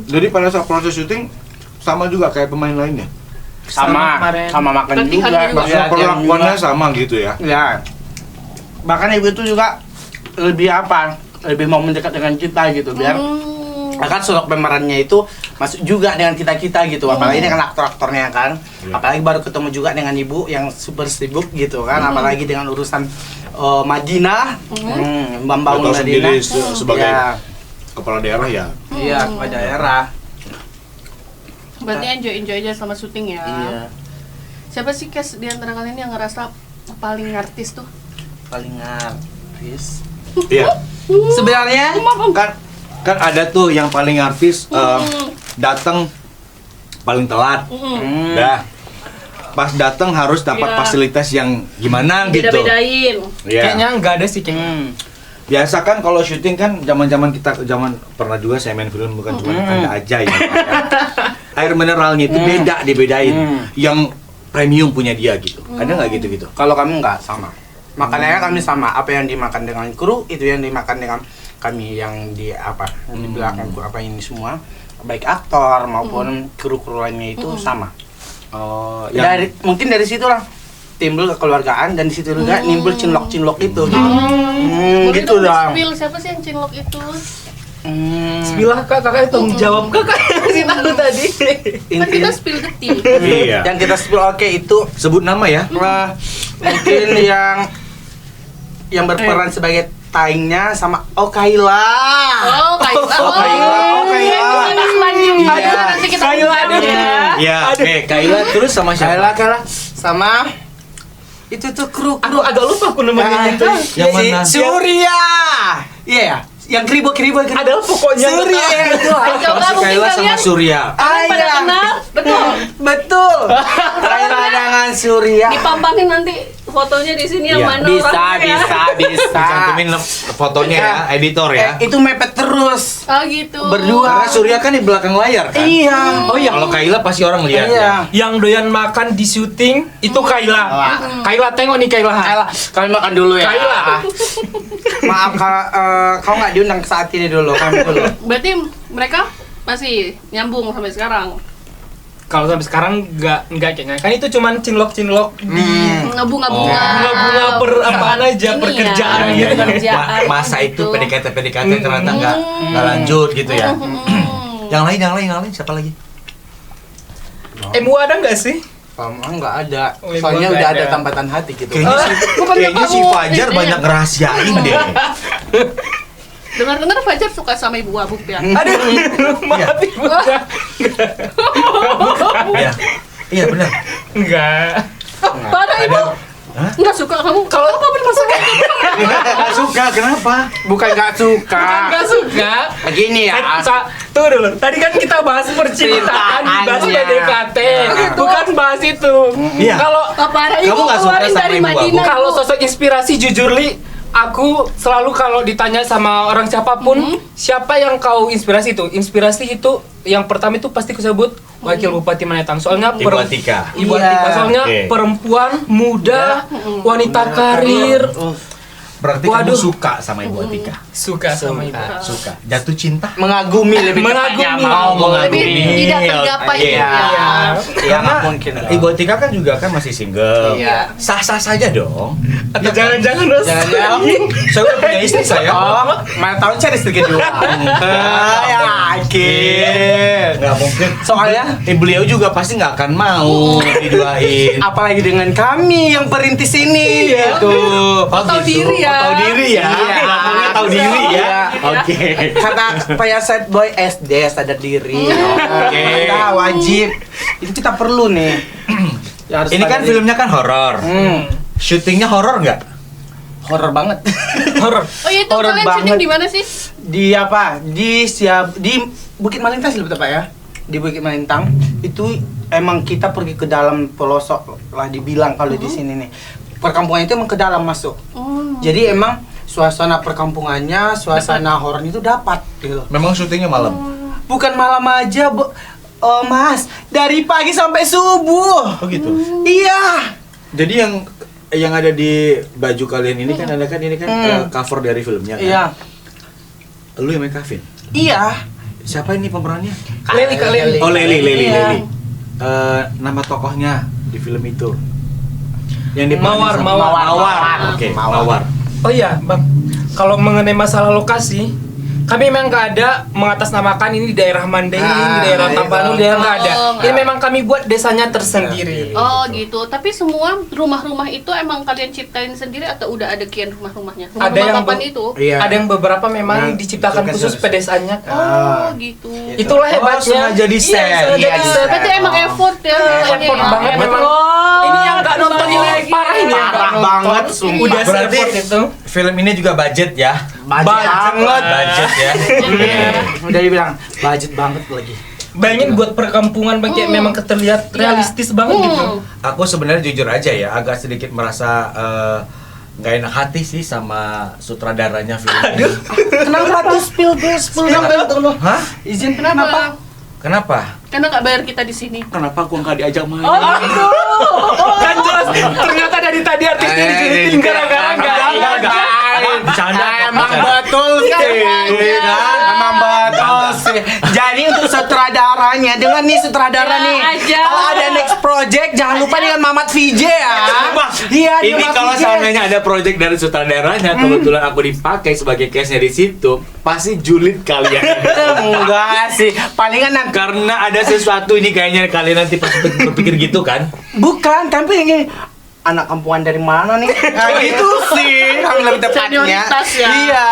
Jadi pada saat proses syuting sama juga kayak pemain lainnya. Sama kemarin. Sama makan Latihan juga. juga. Maksudnya Latihan perlakuannya juga. sama gitu ya. Ya. Bahkan ibu itu juga lebih apa? Lebih mau mendekat dengan kita gitu biar akan sosok pemerannya itu masuk juga dengan kita gitu, apalagi dengan aktor-aktornya kan. Apalagi baru ketemu juga dengan ibu yang super sibuk gitu kan, apalagi dengan urusan Madinah, membangun Atau Madinah sendiri sebagai ya, kepala daerah ya. iya kepala daerah. Berarti enjoy aja sama syuting ya. Iya, Siapa sih Kes di antara kalian yang ngerasa paling artis tuh? paling artis. Iya. Sebenarnya Kan ada tuh yang paling artis datang paling telat. Dah. Pas datang harus dapat Iya. fasilitas yang gimana gitu. Beda-bedain. Iya. Kayaknya nggak ada sih, kayaknya. Biasa kan kalau syuting kan zaman-zaman kita pernah juga saya main film bukan cuma ada aja ya. Air mineralnya itu beda dibedain. Yang premium punya dia gitu. Ada nggak gitu-gitu? Kalau kami nggak sama. Makanannya kami sama. Apa yang dimakan dengan kru itu yang dimakan dengan kami yang di apa yang di belakang apa ini semua, baik aktor maupun kru-kru lainnya itu sama. Oh, Mungkin dari situlah timbul kekeluargaan dan di situ juga nimbul cinlok-cinlok itu. Boleh Gitu dong dong. spill siapa sih yang cinlok itu? Bismillah, Kak, kakak tanggung jawab kakak kasih tahu tadi. Kan kita spill detik. Iya. Yang kita spill itu Sebut nama ya. mungkin yang berperan sebagai Taingnya sama Kaila. Oh, Kaila. Kaila. Anak Manjung. Iya. Nanti kita Kaila undang ada. ya. Iya, Kaila terus sama siapa? Kaila sama itu tuh kru Aku agak lupa aku namanya itu. Yang mana? Surya. Iya ya. yang keribu. Ada pokoknya. Surya itu. Coba Si mungkin Kayla sama kalian Surya. pada Ayah. kenal, betul. Betul. Kayla dengan Surya. Dipampangin nanti fotonya di sini yang Iya. mana Bisa. orangnya. Dicantumin fotonya ya, editor ya. Itu mepet terus. Oh gitu. Berdua. Karena Surya kan di belakang layar kan. Iya. Oh iya. Kalau Kayla pasti orang lihat Iya. ya. Yang doyan makan di syuting itu Kayla. Kayla tengok nih Kayla. Kayla, kami makan dulu ya. Kayla. Maaf, kau nggak diundang saat ini dulu, kami dulu. Berarti mereka masih nyambung sampai sekarang. Kalau sampai sekarang nggak kayaknya. Kan itu cuman cinlok di Bunga-bunga. bunga-bunga per apaan aja Ini perkerjaan ya. gitu kan. Kerjaan Masa itu gitu. PDKT ternyata nggak lanjut gitu ya. Yang lain siapa lagi? MU ada nggak sih? Nggak ada. Oh, iya, Soalnya nggak udah ada. ada tambatan hati gitu. Kayaknya si Fajar banyak ngerahasiain deh. Dengar-dengar Fajar suka sama ibu Abuk ya. Aduh, maaf ibu. Iya. Iya benar. Enggak. Parah ibu. Hah? Nggak suka kamu. Kalau apa bermasalah? Nggak suka, kenapa? Bukan nggak suka. nggak suka. Begini ya. Tuh dulu. Tadi kan kita bahas percintaan, bahas Percintaannya. PDKT, bukan bahas itu. Iya. Kalau Parah Kamu ibu nggak suka keluarin sama dari ibu Abuk? Madinah. kalau Bu. sosok inspirasi jujur Li, aku selalu kalau ditanya sama orang siapapun, siapa yang kau inspirasi itu? Inspirasi itu yang pertama itu pasti kusebut Wakil Bupati Manetang. Soalnya Ibu Atika. Ibu Iya. Atika. Soalnya Oke. perempuan muda, wanita karir, Berarti kamu Waduh. suka sama Ibu Atika? suka sama ibu. Suka. Jatuh cinta? Mengagumi lebih Mengagumi. tepatnya, mau Lebih mengagumi. tidak tergapai Iya. ya. Iya, nggak mungkin dong. Ibu Atika kan juga kan masih single. Iya. Sah-sah saja dong. Atau jangan-jangan Ros? Jangan-jangan. Saya udah punya istri saya. Oh, mana tahu cari istri kedua. Yakin. Nggak mungkin. Soalnya Beliau juga pasti nggak akan mau diduain. apalagi dengan kami yang perintis ini Iya. gitu. Tahu diri ya. Tahu diri ya. Iya. Ngomongnya tahu diri ya. Iya. Oke. Kata Paya Sad Boy SD sadar diri. Oke. Kita wajib. Itu kita perlu nih. Ya, harus Ini kan sadar diri. filmnya kan horor. Syutingnya horor nggak? Horor banget. Horor. Oh iya itu Horor kalian banget. syuting di mana sih? Di apa? Di Bukit Malintang sih lebih tepat ya. Di Bukit Malintang itu emang kita pergi ke dalam pelosok lah dibilang kalau di sini nih. Perkampungan itu emang ke dalam masuk. Jadi emang suasana perkampungannya, suasana horornya itu dapat gitu. Memang syutingnya malam. Bukan malam aja, oh Mas, dari pagi sampai subuh. Oh gitu. Iya. Jadi yang ada di baju kalian ini kan ada kan ini kan cover dari filmnya kan. Iya. Lu yang main Kevin. Iya. Siapa ini pemerannya? Leli, Kak Leli. Oh Leli. Iya. Nama tokohnya di film itu. Yang Mawar, sama- Mawar. Mawar. Oke, Mawar. Oh iya, Bang. Kalau mengenai masalah lokasi, kami memang nggak ada mengatasnamakan ini di daerah Mandailing, di daerah itu. Tapanuli, di daerah nggak ada. Oh, Ini memang kami buat desanya tersendiri. Oh gitu. Tapi semua rumah-rumah itu emang kalian ciptain sendiri atau udah ada kian rumah-rumahnya? Ada Rumah-rumah yang papan be- itu? Iya. Ada yang beberapa memang Yang diciptakan tugas khusus harus. pedesannya. Oh gitu. Itulah Oh, hebatnya. sengaja di set. Iya, sengaja Iya, di di set. set. Berarti emang effort ya. Effort ya. banget memang. Ini yang nggak nonton ini parah ini yang nggak Parah nonton. banget, sumpah. Udah Berarti se-effort itu. film ini juga budget ya. Banget. Budget ya. Udah dibilang budget banget lagi. Bayangin buat perkampungan Bang, kayak memang terlihat realistis banget gitu. Aku sebenarnya jujur aja ya, agak sedikit merasa nggak enak hati sih sama sutradaranya film ini. Kenapa tuh spill dulu? Hah? Izin Kenapa? Kenapa? Karena nggak bayar kita di sini. Kenapa aku nggak diajak main? Kan jelas ternyata dari tadi artisnya dijulitin gara-gara nggak. Bercanda. Emang betul sih. Kan? Emang betul sih. Jadi untuk sutradaranya, dengan nih sutradara Ya, nih. aja. Kalau ada next project jangan lupa dengan Mamat VJ ya. Iya, dia Ini Mamat kalau VJ. seandainya ada project dari sutradaranya, kebetulan aku dipakai sebagai case-nya di situ, pasti julid kalian. Enggak sih. Palingan nanti Karena ada sesuatu ini kayaknya kalian nanti pasti berpikir gitu kan? bukan, tapi ini anak kampungan dari mana nih? Nah, gitu sih. Kami lebih tepatnya. Senioritas ya. Iya.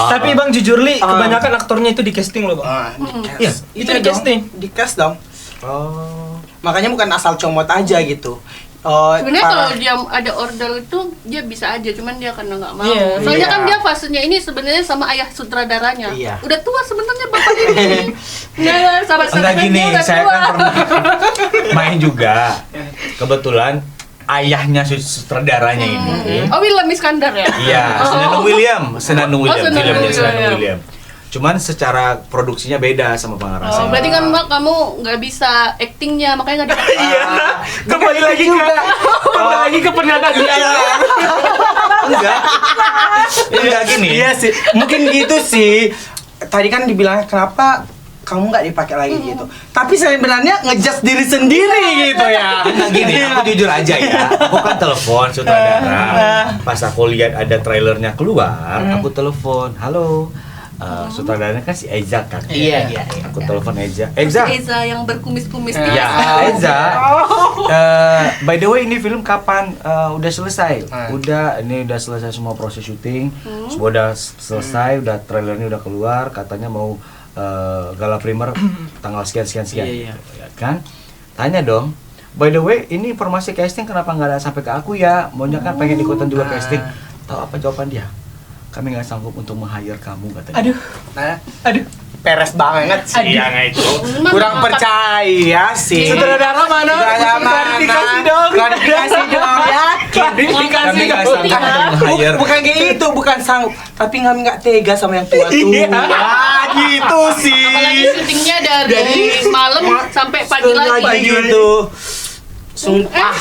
Tapi Bang jujur Li, kebanyakan aktornya itu di casting loh Bang. Iya, Itu di casting. Di cast dong. Oh. Makanya bukan asal comot aja gitu. Sebenarnya kalau dia ada order itu dia bisa aja, cuman dia karena nggak mau. Iya. Soalnya kan dia fasenya ini sebenarnya sama ayah sutradaranya. Iya. Udah tua sebenarnya bapak ini. Nah, sama Enggak gini, udah saya tua. kan pernah main juga. Kebetulan ayahnya sutradaranya ini. Oh, William Iskandar ya? Iya, Senandung William, Senandung filmnya Senandung William. William. Cuman secara produksinya beda sama Pangarasa. Oh, berarti kan Mbak kamu nggak bisa actingnya, makanya nggak dipakai. Iya, kembali lagi ke pernyataan dia. Enggak gini. Iya sih, mungkin gitu sih. Tadi kan dibilang kenapa kamu nggak dipakai lagi gitu. Tapi sebenarnya ngejudge diri sendiri gitu ya. Enggak gini, aku jujur aja ya. Aku kan telepon sutradara. Pas aku lihat ada trailernya keluar, aku telepon. Halo. Sutradaranya kan si Eza kan. Iya. Aku telepon Eza. Eza yang berkumis-kumis gitu. Ya, Eza. By the way, ini film kapan udah selesai? Ini udah selesai semua proses syuting. Semua udah selesai, udah trailernya udah keluar, katanya mau gala primer tanggal sekian. Iya. Ya kan? Tanya dong. By the way, ini informasi casting kenapa nggak ada sampai ke aku ya? Maunya kan pengen ikutan juga casting. Tahu apa jawaban dia? Kami nggak sanggup untuk meng-hire kamu katanya. Aduh. Peres banget sih yang itu. Kurang percaya sih. Sutradara mana? Klarifikasi dong ya. Kami nggak sanggup untuk meng-hire. Bukan kayak itu, bukan sanggup. Tapi kami nggak tega sama yang tua tuh. Gitu sih. Apalagi syutingnya dari malam sampai pagi lagi. Gitu. Sumpah.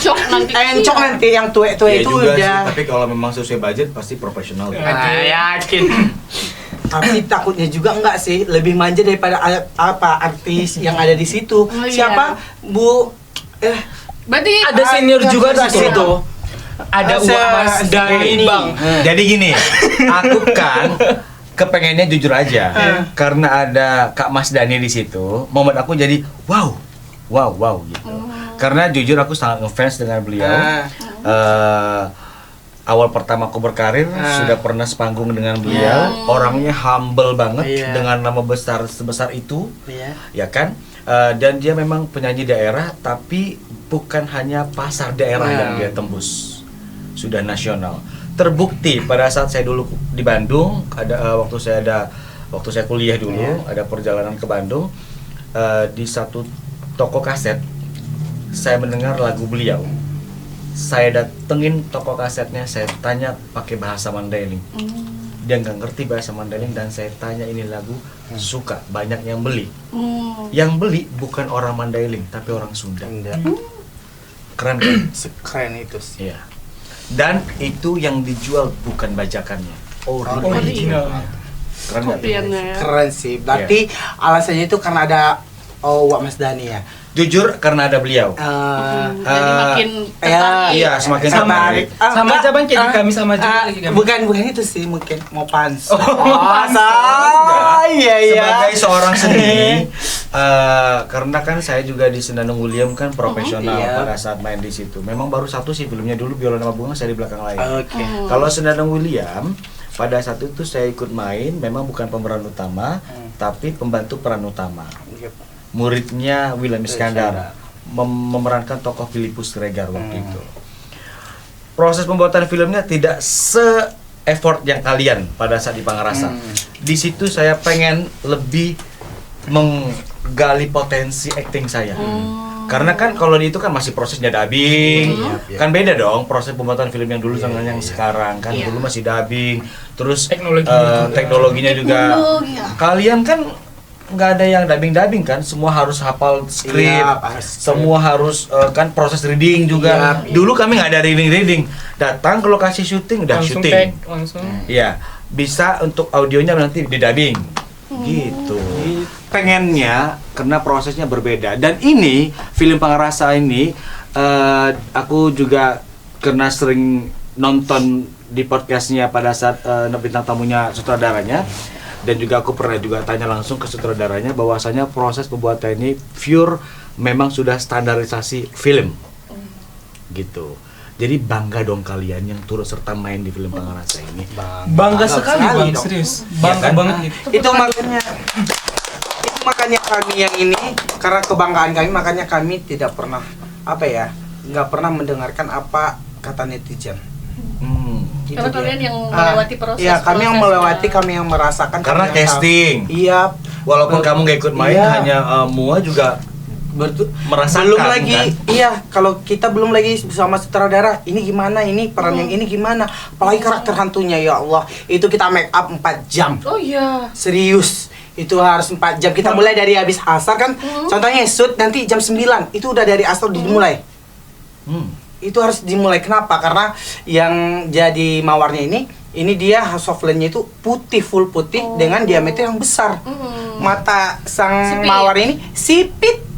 Encok nanti yang tua Ya itu juga sih, udah. tapi kalau memang sesuai budget pasti profesional. Yakin. Tapi takutnya juga enggak sih, lebih manja daripada artis yang ada di situ. Oh, iya. Siapa? Bu Berarti Ada senior juga di situ. situ. Ada Uwak Mas Dani. Bang. Jadi gini, aku kan kepengennya jujur aja, karena ada Kak Mas Dani di situ, momen aku jadi wow gitu. Karena jujur aku sangat ngefans dengan beliau. Awal pertama aku berkarir sudah pernah sepanggung dengan beliau. Orangnya humble banget dengan nama besar sebesar itu, ya kan? Dan dia memang penyanyi daerah, tapi bukan hanya pasar daerah yang dia tembus, sudah nasional. Terbukti pada saat saya dulu di Bandung, waktu saya kuliah dulu, ada perjalanan ke Bandung, di satu toko kaset saya mendengar lagu beliau. Saya datengin toko kasetnya, saya tanya pakai bahasa Mandailing. Dia nggak ngerti bahasa Mandailing dan saya tanya ini lagu, suka, banyak yang beli. Yang beli bukan orang Mandailing tapi orang Sunda. Keren kan? Keren itu sih. Iya. Dan itu yang dijual bukan bajakannya, original. Keren nggak? kopiannya ya. Keren sih. Berarti alasannya itu karena ada Wak Mas Dani ya. Jujur karena ada beliau. Jadi makin tertarik. Iya, semakin Sama tertarik. sama aja Bang, jadi kami sama juga lagi kami. Bukan itu sih, mungkin mau pans. Iya. Sebagai seorang seni, karena kan saya juga di Senandung William kan profesional pada saat main di situ. Memang baru satu sih filmnya dulu, Biola Nama Bunga, saya di belakang layar. Oke. Kalau Senandung William, pada saat itu saya ikut main, memang bukan pemeran utama, tapi pembantu peran utama. Muridnya William Iskandar, memerankan tokoh Filipus Siregar waktu itu. Proses pembuatan filmnya tidak se-effort yang kalian pada saat di Pangarasa. Di situ saya pengen lebih menggali potensi acting saya. Karena kan kalau di itu kan masih prosesnya dubbing, kan beda dong proses pembuatan film yang dulu sama yang sekarang kan. Dulu masih dubbing, terus teknologinya juga. Kalian kan nggak ada yang dubbing kan, semua harus hafal skrip, semua harus kan proses reading juga. Dulu kami nggak ada reading, datang ke lokasi syuting udah Langsung syuting. langsung. Iya, bisa untuk audionya nanti di dubbing. Gitu. Pengennya karena prosesnya berbeda. Dan ini film Pangarasa ini aku juga karena sering nonton di podcastnya pada saat bintang tamunya sutradaranya. Dan juga aku pernah juga tanya langsung ke sutradaranya bahwasanya proses pembuatan ini pure memang sudah standarisasi film. Gitu. Jadi bangga dong kalian yang turut serta main di film Pangarasa ini. Bangga sekali Bang, dong. serius. Iya Bangga kan? banget gitu. Itu makanya kami yang ini, karena kebanggaan kami, makanya kami tidak pernah nggak pernah mendengarkan apa kata netizen. Itu Kalau dia. kalian yang melewati proses. Iya, kami yang melewati, kami yang merasakan. Karena kami yang tahu. casting. Iya. Walaupun kamu nggak ikut main, Iya. hanya Mua juga merasakan. Belum lagi, kan? iya, kalau kita belum lagi bersama sutradara, ini gimana, ini peran yang ini gimana, apalagi karakter hantunya, ya Allah, itu kita make up 4 jam. Oh iya. Serius, itu harus 4 jam. Kita mulai dari habis asar kan, contohnya shoot nanti jam 9, itu udah dari asar dimulai. Itu harus dimulai, kenapa? Karena yang jadi mawarnya ini dia softlandnya itu putih, full putih dengan diameter yang besar. Mata sang Sipit. mawar ini sipit.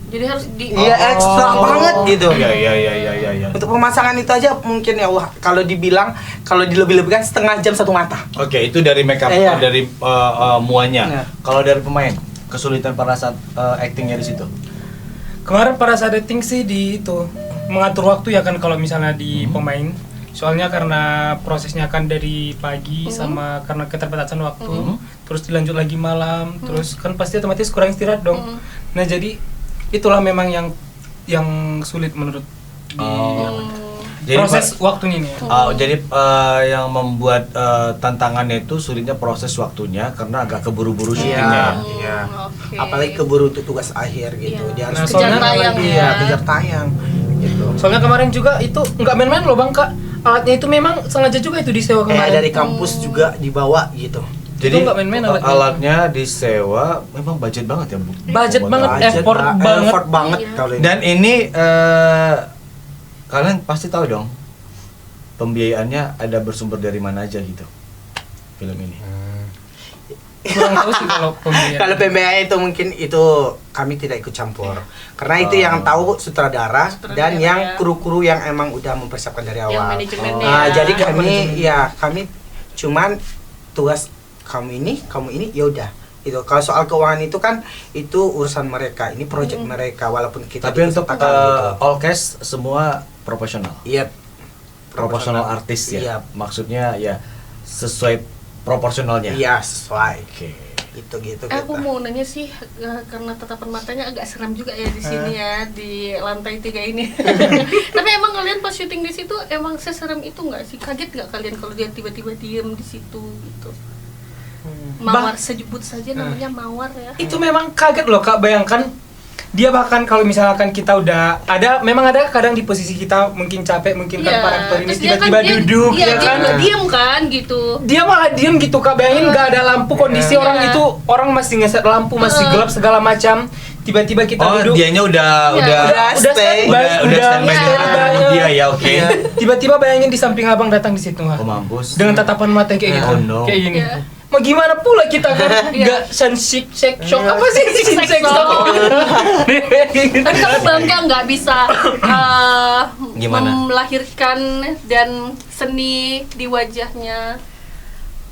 Jadi harus di Iya, ekstra banget gitu. Iya. Untuk pemasangan itu aja mungkin, ya Allah, kalau dibilang, kalau dilebih-lebihkan setengah jam 1 mata. Oke, itu dari makeup, Iya. dari Muanya. Iya. Kalau dari pemain, kesulitan pada saat actingnya di situ. Kemarin pada saat dating sih di itu mengatur waktu ya kan kalau misalnya di pemain. Soalnya karena prosesnya kan dari pagi sama karena keterbatasan waktu, terus dilanjut lagi malam, terus kan pasti otomatis kurang istirahat dong. Nah, jadi itulah memang yang sulit menurut di Jadi proses waktunya ini. jadi yang membuat tantangannya itu sulitnya proses waktunya karena agak keburu-buru syutingnya. Iya. Oke. Apalagi keburu untuk tugas akhir gitu. Iya. Dia harus Nah, Kejar soalnya tayang iya, ya. kejar tayang gitu. Soalnya kemarin juga itu nggak main-main loh Bang Kak. Alatnya itu memang sengaja juga itu disewa kemarin. Dari kampus juga dibawa gitu. Jadi Itu nggak main-main alatnya. alatnya disewa memang budget banget ya, Bu. Budget banget, Budget, effort Pak. banget. Effort banget Iya. kalau ini. Dan ini kalian pasti tahu dong pembiayaannya ada bersumber dari mana aja gitu film ini. Kurang tahu sih kalau pembiayaan. Kalau PMBA itu mungkin itu kami tidak ikut campur. Karena itu yang tahu sutradara dan yang ya. kru-kru yang emang udah mempersiapkan dari Yang awal. manajemennya Nah, ya. jadi Yang kami manajemen. kami cuman tugas kamu ini ya udah. Itu kalau soal keuangan itu kan itu urusan mereka. Ini project mereka walaupun kita Tapi untuk disertakan gitu. all cast semua profesional. Iya. Profesional artis ya. Iya. Maksudnya ya sesuai proporsionalnya. Iya, sesuai. Oke. Itu gitu Aku kita. mau nanya sih, karena tatapan matanya agak seram juga ya di sini ya, di lantai 3 ini. Tapi emang kalian pas syuting di situ emang seserem itu nggak sih? Kaget nggak kalian kalau dia tiba-tiba diem di situ gitu? Mawar, sebut saja namanya Mawar ya. Itu memang kaget loh Kak, bayangkan dia bahkan kalau misalkan kita udah memang ada kadang di posisi kita mungkin capek, mungkin kan para aktor ini terus dia tiba-tiba dia- duduk iya, ya dia kan. nggak diem kan gitu. Dia malah diem gitu Kak, bayangin nggak ada lampu, kondisi orang Iya. itu orang masih ngeset lampu, masih gelap segala macam, tiba-tiba kita Oh, duduk. dianya udah Udah stay. standby, udah standby di iya. hadapan dia ya, oke. Iya. Tiba-tiba bayangin di samping abang datang di situ Kak. Oh, mampus. Dengan tatapan mata yang kayak gitu, Oh, no. kayak gini. Iya. Mau gimana pula kita kan Iya. nggak sensik shock apa sih Sex shock. Tapi kamu bangga nggak bisa Gimana? melahirkan dan seni di wajahnya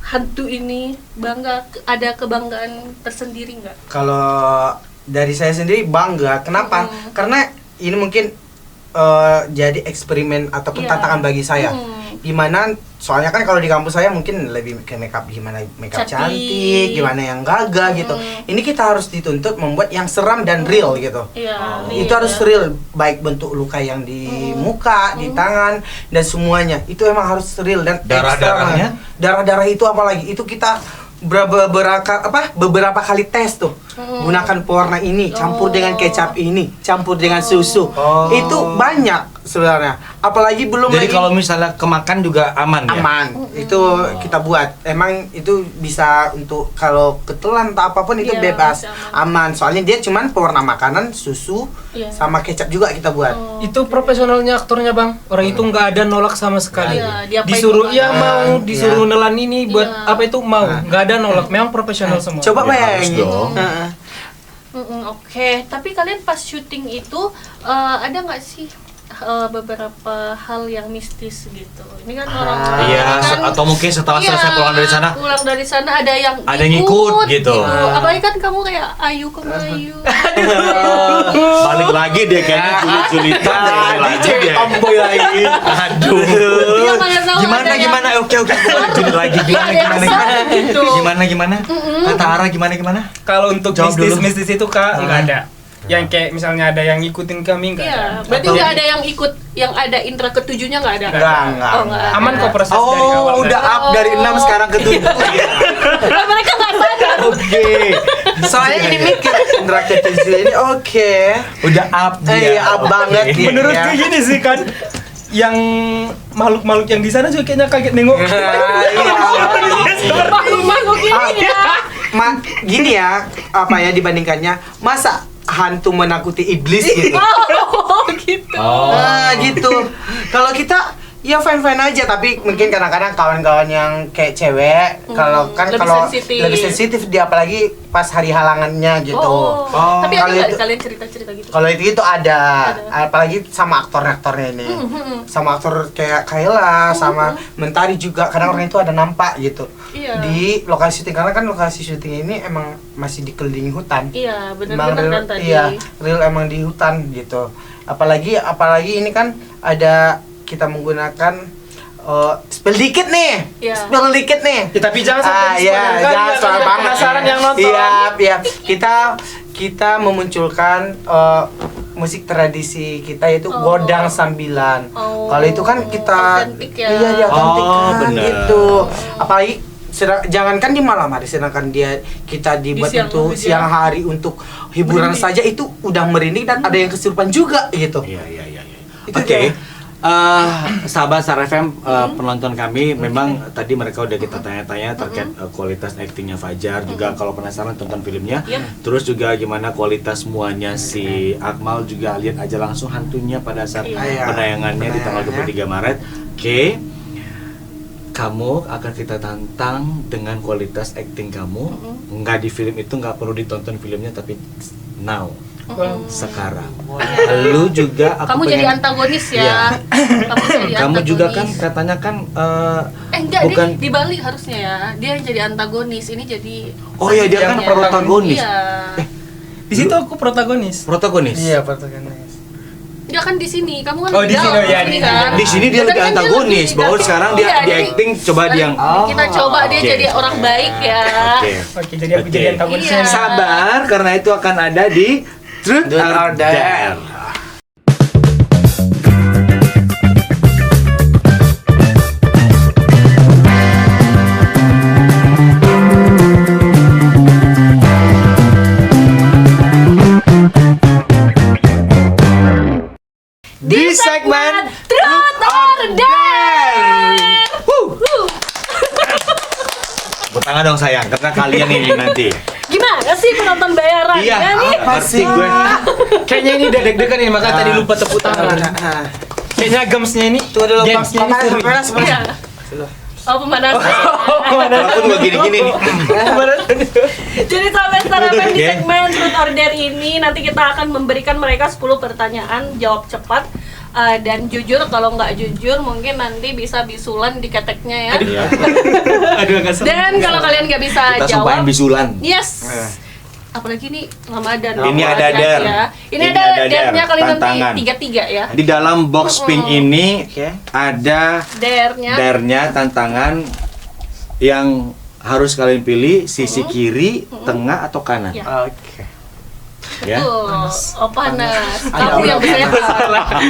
hantu ini, bangga, ada kebanggaan tersendiri nggak? Kalau dari saya sendiri bangga. Kenapa? Karena ini mungkin jadi eksperimen ataupun Iya. tantangan bagi saya. Gimana? Soalnya kan kalau di kampus saya mungkin lebih ke makeup, gimana makeup Cantik. cantik, gimana yang gagah gitu. Ini kita harus dituntut membuat yang seram dan real gitu. Iya. Itu harus real, baik bentuk luka yang di muka, di tangan dan semuanya. Itu emang harus real dan Darah-darahnya? ekstra. Darah-darah itu apalagi itu kita beberapa kali tes tuh. Gunakan pewarna ini, campur dengan kecap ini, campur dengan susu. Oh. Itu banyak sebenarnya. Apalagi belum Jadi lagi kalau misalnya kemakan juga aman ya? aman. Itu kita buat. Emang itu bisa untuk kalau ketelan atau apapun itu Iya, bebas. bisa Aman. Soalnya dia cuman pewarna makanan, susu, Iya. sama kecap juga kita buat. Itu profesionalnya aktornya Bang. Orang itu nggak ada nolak sama sekali. Iya, diapain Disuruh juga. ya mau, disuruh nelan ini buat Iya. apa itu mau. Nggak ada nolak. Memang profesional semua. Coba Ya, harus bayangin. dong. Heeh. Oke, tapi kalian pas syuting itu ada nggak sih beberapa hal yang mistis gitu? Ini kan orang-orang Iya, ini kan, atau mungkin setelah iya, selesai pulang dari sana, pulang dari sana ada yang ada yang ikut gitu. Apalagi kan kamu kayak Ayu Kemayu. balik lagi dia kayaknya julit-julitan balik lagi dia. Tomboy lagi. Aduh. Iya, mana tahu Gimana ada gimana? Oke aku balik julit lagi. Gimana Ada yang gimana salah gimana? gitu. Gimana gimana? Kata Ara gimana gimana? Kalau untuk Jawab dulu. mistis itu Kak nggak ada. yang kayak misalnya ada yang ngikutin kami nggak Iya, ada. berarti Atau- nggak ada yang ikut, yang ada intro ketujuhnya nggak ada? Enggak. Oh, nggak ada. Aman kok proses dari awal. Oh, udah up dari 6 sekarang ke 7. Nah, mereka nggak sadar. Oke. Soalnya ini mikir Indra ketujuh ini oke. Udah up dia. Up banget dia. Menurutku gini sih kan, yang makhluk-makhluk yang di sana juga kayaknya kaget nengok. Makhluk ini ya. Gini ya, apa ya dibandingkannya, masa hantu menakuti iblis gitu. Oh, gitu. Nah, gitu. Kalau kita ya fine aja, tapi mungkin kadang-kadang kawan-kawan yang kayak cewek, kalau lebih kalau sensitif. lebih sensitif dia, apalagi pas hari halangannya gitu. Oh. Tapi ada kalau nggak itu- kalian cerita-cerita gitu? Kalau itu ada, Ada. apalagi sama aktor-aktornya ini, sama aktor kayak Kayla, sama Mentari juga. Kadang orang itu ada nampak gitu Iya. di lokasi syuting, karena kan lokasi syuting ini emang masih dikelilingi hutan. Iya, Emang benar-benar real, kan tadi. iya, real emang di hutan gitu. Apalagi ini kan ada kita menggunakan spill dikit nih, Iya. spill dikit nih. Ya, tapi jangan sampai iya, di-spoiler kan, jangan biar spoiler ada banget. penasaran yang nonton. Iya. Kita memunculkan musik tradisi kita yaitu Oh. godang sambilan. Oh. Kalau itu kan kita Otentik ya. iya dia otentik Oh, kan benar. gitu. Apalagi jangankan di malam hari, sedangkan kita dibuat Di siang itu hari, siang hari untuk hiburan Merinding. saja itu udah merinding dan ada yang kesurupan juga gitu. Iya. Itu Oke. dia. Sahabat Star FM, penonton kami memang tadi mereka udah kita tanya-tanya terkait kualitas aktingnya Fajar, juga kalau penasaran tonton filmnya. Iya. Terus juga gimana kualitas muanya si Akmal, juga lihat aja langsung hantunya pada saat Iya. penayangannya di tanggal 23 Maret. Oke. Kamu akan kita tantang dengan kualitas akting kamu. Nggak di film itu, nggak perlu ditonton filmnya, tapi now. Sekarang lu juga aku Kamu pengen- jadi antagonis ya. Iya. Kamu jadi kamu juga kan antagonis. katanya kan Enggak, bukan dia dibalik harusnya ya. Dia yang jadi antagonis, ini jadi oh iya dia kan Iya. protagonis. Iya. Di situ aku protagonis. Protagonis. Iya, protagonis. Enggak kan di sini, kamu kan Oh, di jauh sini, oh, iya, di sini di kan. Di sini dia Ya, lebih kan dia antagonis, lebih bahwa negatif. sekarang dia Iya, di jadi- acting coba dia yang Kita coba dia Oke. jadi orang baik ya. Oke. Oke, jadi aku Oke. jadi antagonis. Iya. Sabar karena itu akan ada di Truth Truth or or Dare. Dare. Di segmen Truth or Dare. Tepuk tangan dong sayang, karena kalian ini nanti. Gimana sih penonton bayaran Iya, ya nih? ngerti gue. Kayaknya ini udah deg-degan ini, makanya tadi lupa tepuk tangan. Kayaknya gemsnya ini, Tunggu dulu, Bang. gamesnya ini Panas, sorry. Iya. Oh, pemanasan. Aku juga gini-gini nih. Jadi sampai Star FM di Oke. segmen Truth or Dare ini nanti kita akan memberikan mereka 10 pertanyaan, jawab cepat dan jujur. Kalau nggak jujur mungkin nanti bisa bisulan di keteknya ya. Iya. Aduh, agak serem. Dan kalau kalian nggak bisa Kita jawab, sumpahin bisulan. yes. Apalagi nih Ramadan. Ini mau ada hati-hati dare. ya. Ini Ini ada ada dare-nya dare, kalian nanti tantangan. 3-3 ya. Di dalam box pink ini Oke. ada Dare-nya. dare-nya, tantangan yang harus kalian pilih sisi kiri, tengah atau kanan. Ya. Oke. Ya. Oh panas. Ada Kamu yang orang bisa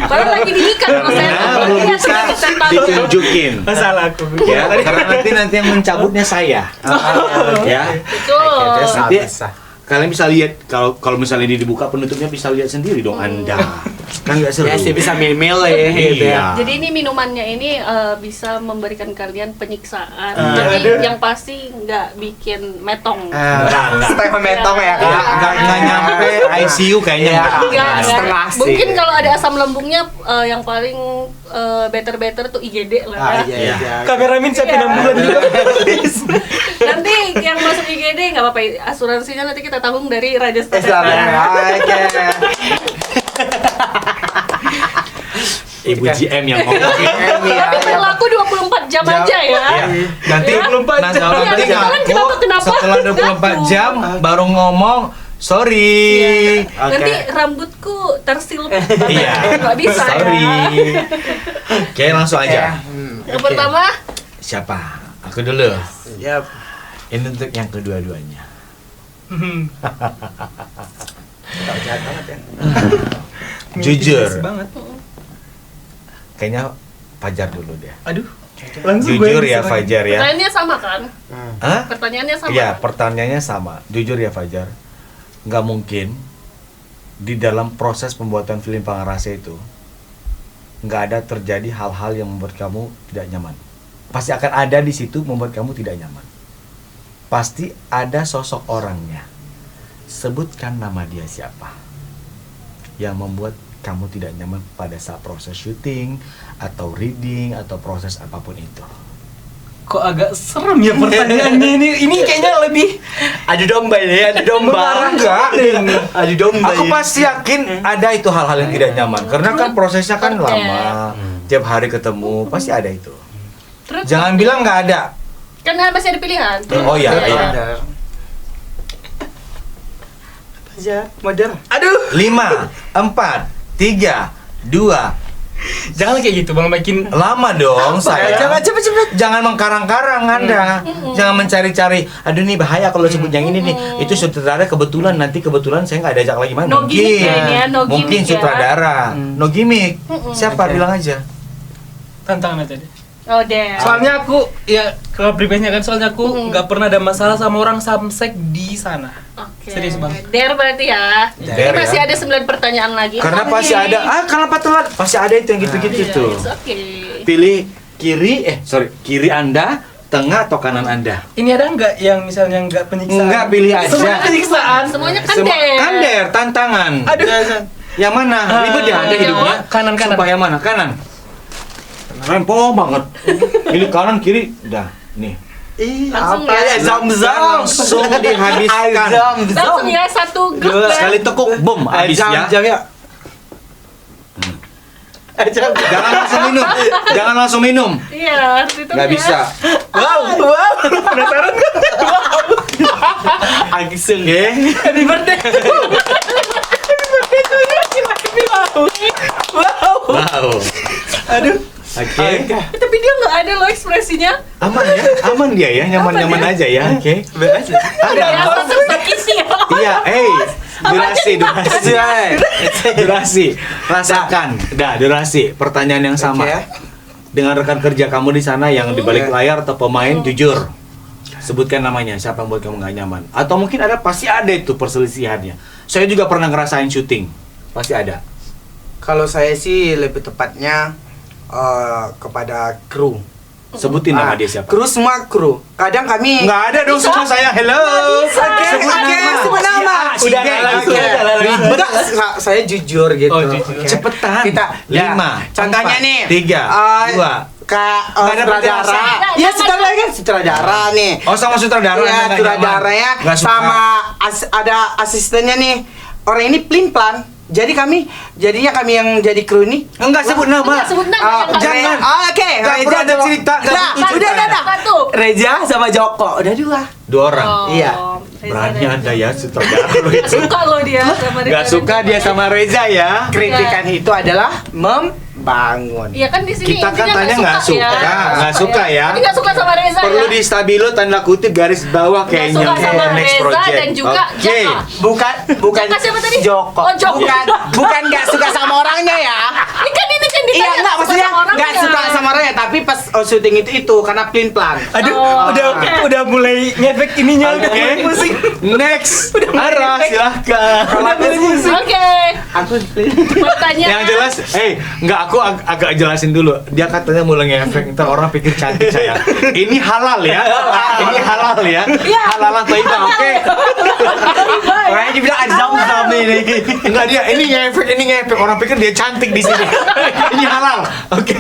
Padahal lagi diikat sama saya. Nah, belum bisa ditunjukin. Masalah aku. Ya, karena nanti yang mencabutnya saya. Ya. Betul. Nanti kalian bisa lihat kalau misalnya ini dibuka penutupnya bisa lihat sendiri dong Anda. Kan nggak seru. Ya sih bisa mil-mil ya gitu ya. Iya. Jadi ini minumannya ini bisa memberikan kalian penyiksaan. Iya. Tapi yang pasti nggak bikin metong. Enggak. Setengah metong ya Ya, kak. nggak nyampe ICU kayaknya. Iya. nggak. Enggak. setengah sih. Mungkin kalau ada asam lambungnya yang paling better tuh IGD lah. Iya. Kameramen saya Iya. 6 bulan juga. Nanti yang masuk IGD nggak apa-apa, asuransinya nanti kita tanggung dari Raja Star. Oke. Ibu GM yang ngomong. Tapi berlaku 24 jam aja ya. Nanti Ya. 24 nanti jam. nanti Iya, kalian ngaku kenapa setelah 24 jam baru ngomong sorry. Iya. Nanti rambutku tersilp. Iya. Nggak bisa Sorry. ya. Oke, langsung aja. Yang pertama, Siapa? Aku dulu. Yap. Ini untuk yang kedua-duanya. Tahu jahat banget ya. Jujur Jujur. banget. Kayaknya Fajar dulu deh. Aduh. Langsung Jujur gue ya yang Fajar ya. Pertanyaannya sama kan? Hah? Pertanyaannya sama. Iya, kan? pertanyaannya sama. Jujur ya Fajar. Nggak mungkin di dalam proses pembuatan film Pangarasa itu nggak ada terjadi hal-hal yang membuat kamu tidak nyaman. Pasti akan ada di situ membuat kamu tidak nyaman. Pasti ada sosok orangnya. Sebutkan nama dia siapa yang membuat kamu tidak nyaman pada saat proses syuting atau reading atau proses apapun itu. Kok agak serem ya pertanyaannya ini? Ini kayaknya lebih Adu domba ini, adu domba. Enggak. Adu domba. Aku pasti yakin ada itu hal-hal yang tidak nyaman karena kan prosesnya kan lama. Tiap hari ketemu pasti ada itu. Terus Jangan bilang nggak ada. kan masih ada pilihan. Oh iya, Iya. iya. Fajar, Fajar. aduh. 5, 4, 3, 2. Jangan kayak gitu Bang, makin Lama dong saya. Jangan cepet-cepet. Jangan mengkarang-karang Anda. Jangan mencari-cari. Aduh nih bahaya kalau sebut yang ini nih. Itu sutradara kebetulan saya nggak diajak lagi main. No gimmick ya ini ya, no Mungkin gimmick ya. sutradara. No gimmick. Siapa Oke. bilang aja. tantangan aja deh. Oh deh. Soalnya aku ya kalau pribadinya kan soalnya aku nggak pernah ada masalah sama orang samsek di sana. Oke. Serius, Bang. Der berarti ya. Der, Ini masih ya. ada 9 pertanyaan lagi. Karena pasti ada. Kenapa telat? Pasti ada itu yang gitu-gitu tuh. Oke. Pilih kiri Anda, tengah atau kanan Anda. Ini ada nggak yang misalnya nggak penyiksaan? Nggak, pilih aja. Semua penyiksaan. Semuanya kan Semua der. kan der, tantangan. Aduh. Yang mana? Ribet ya Anda Iya. hidupnya. Kanan. Sumpah yang mana? Kanan. Rempong banget. Ini kanan kiri, udah. Nih. Langsung Apa ya. ya? Zam-zam. Langsung dihabiskan. Langsung ya satu grup ya. Sekali tekuk, boom, habis ya. Jam ya. Jangan langsung minum. Jangan langsung minum. Iya, harus itu Nggak ya. bisa. Wow. Penasaran kan? Agisel. Oke. Happy birthday. Wow. Aduh. Oke. Tapi dia nggak ada loh ekspresinya. Aman ya? Aman dia ya, nyaman-nyaman aja ya. Oke. Ya, langsung sakit sih. Iya, durasi. Rasakan. Dah, durasi. Pertanyaan yang sama. Oke ya. Dengan rekan kerja kamu di sana yang di balik layar atau pemain, jujur. Sebutkan namanya, siapa yang buat kamu nggak nyaman. Atau mungkin pasti ada itu perselisihannya. Saya juga pernah ngerasain syuting. Pasti ada. Kalau saya sih lebih tepatnya kepada kru. Sebutin nama dia siapa. Kru semua kru. Kadang kami Nggak ada dong semua saya. Hello. Sebut nama. sebut nama. Si A, si B, gitu. Ribet. Enggak, saya jujur gitu. Oh, jujur. Oke. Cepetan. Kita 5, contohnya 4, nih. 3, 2. Kak Nggak ada sutradara. penjelasan. Ya sutradara kan sutradara nih. Oh, sama sutradara. Iya, nggak sutradaranya nyaman. Nggak suka. sama ada asistennya nih. Orang ini pelin-pelan. Jadi jadinya kami yang jadi kru ini. Enggak sebut nama. Enggak sebut nama. Oh, yang jangan. Oke, Nggak perlu ada cerita, nggak Nah, butuh udah, cerita. Satu. Reza sama Joko, udah 2. 2 orang. Oh, Iya. Reza Berani dan- Anda ya sutradara lo itu. Suka loh dia sama Reza Nggak dan suka Joko. dia sama Reza ya. Kritikan itu adalah membangun. Iya kan di sini Kita kan intinya tanya nggak suka, nggak suka ya. Tapi nggak suka sama Reza Perlu ya. di stabilo tanda kutip garis bawah Nggak kayaknya. suka sama Next Reza project. dan juga Oke. Jaka. Bukan Jaka siapa tadi? Joko. Oh, Joko. Bukan nggak suka sama orangnya ya. Ini kan ditanya Iya enggak suka maksudnya sama orangnya. nggak suka sama orangnya tapi pas syuting itu karena pelin pelan. Aduh, Oh, udah mulai ngefek ininya udah Oke. mulai pusing. Next. Ara silahkan. Udah mulai pusing. Oke. Aku Pertanyaan. Yang jelas, nggak aku agak jelasin dulu. Dia katanya mulai ngefek, ntar orang pikir cantik saya. Ini halal ya. Ini halal ya. Halalan toibah, oke. orangnya dibilang ada zam-zam ini. Enggak dia, ini ngefek. Orang pikir dia cantik di sini. Ini halal. Oke.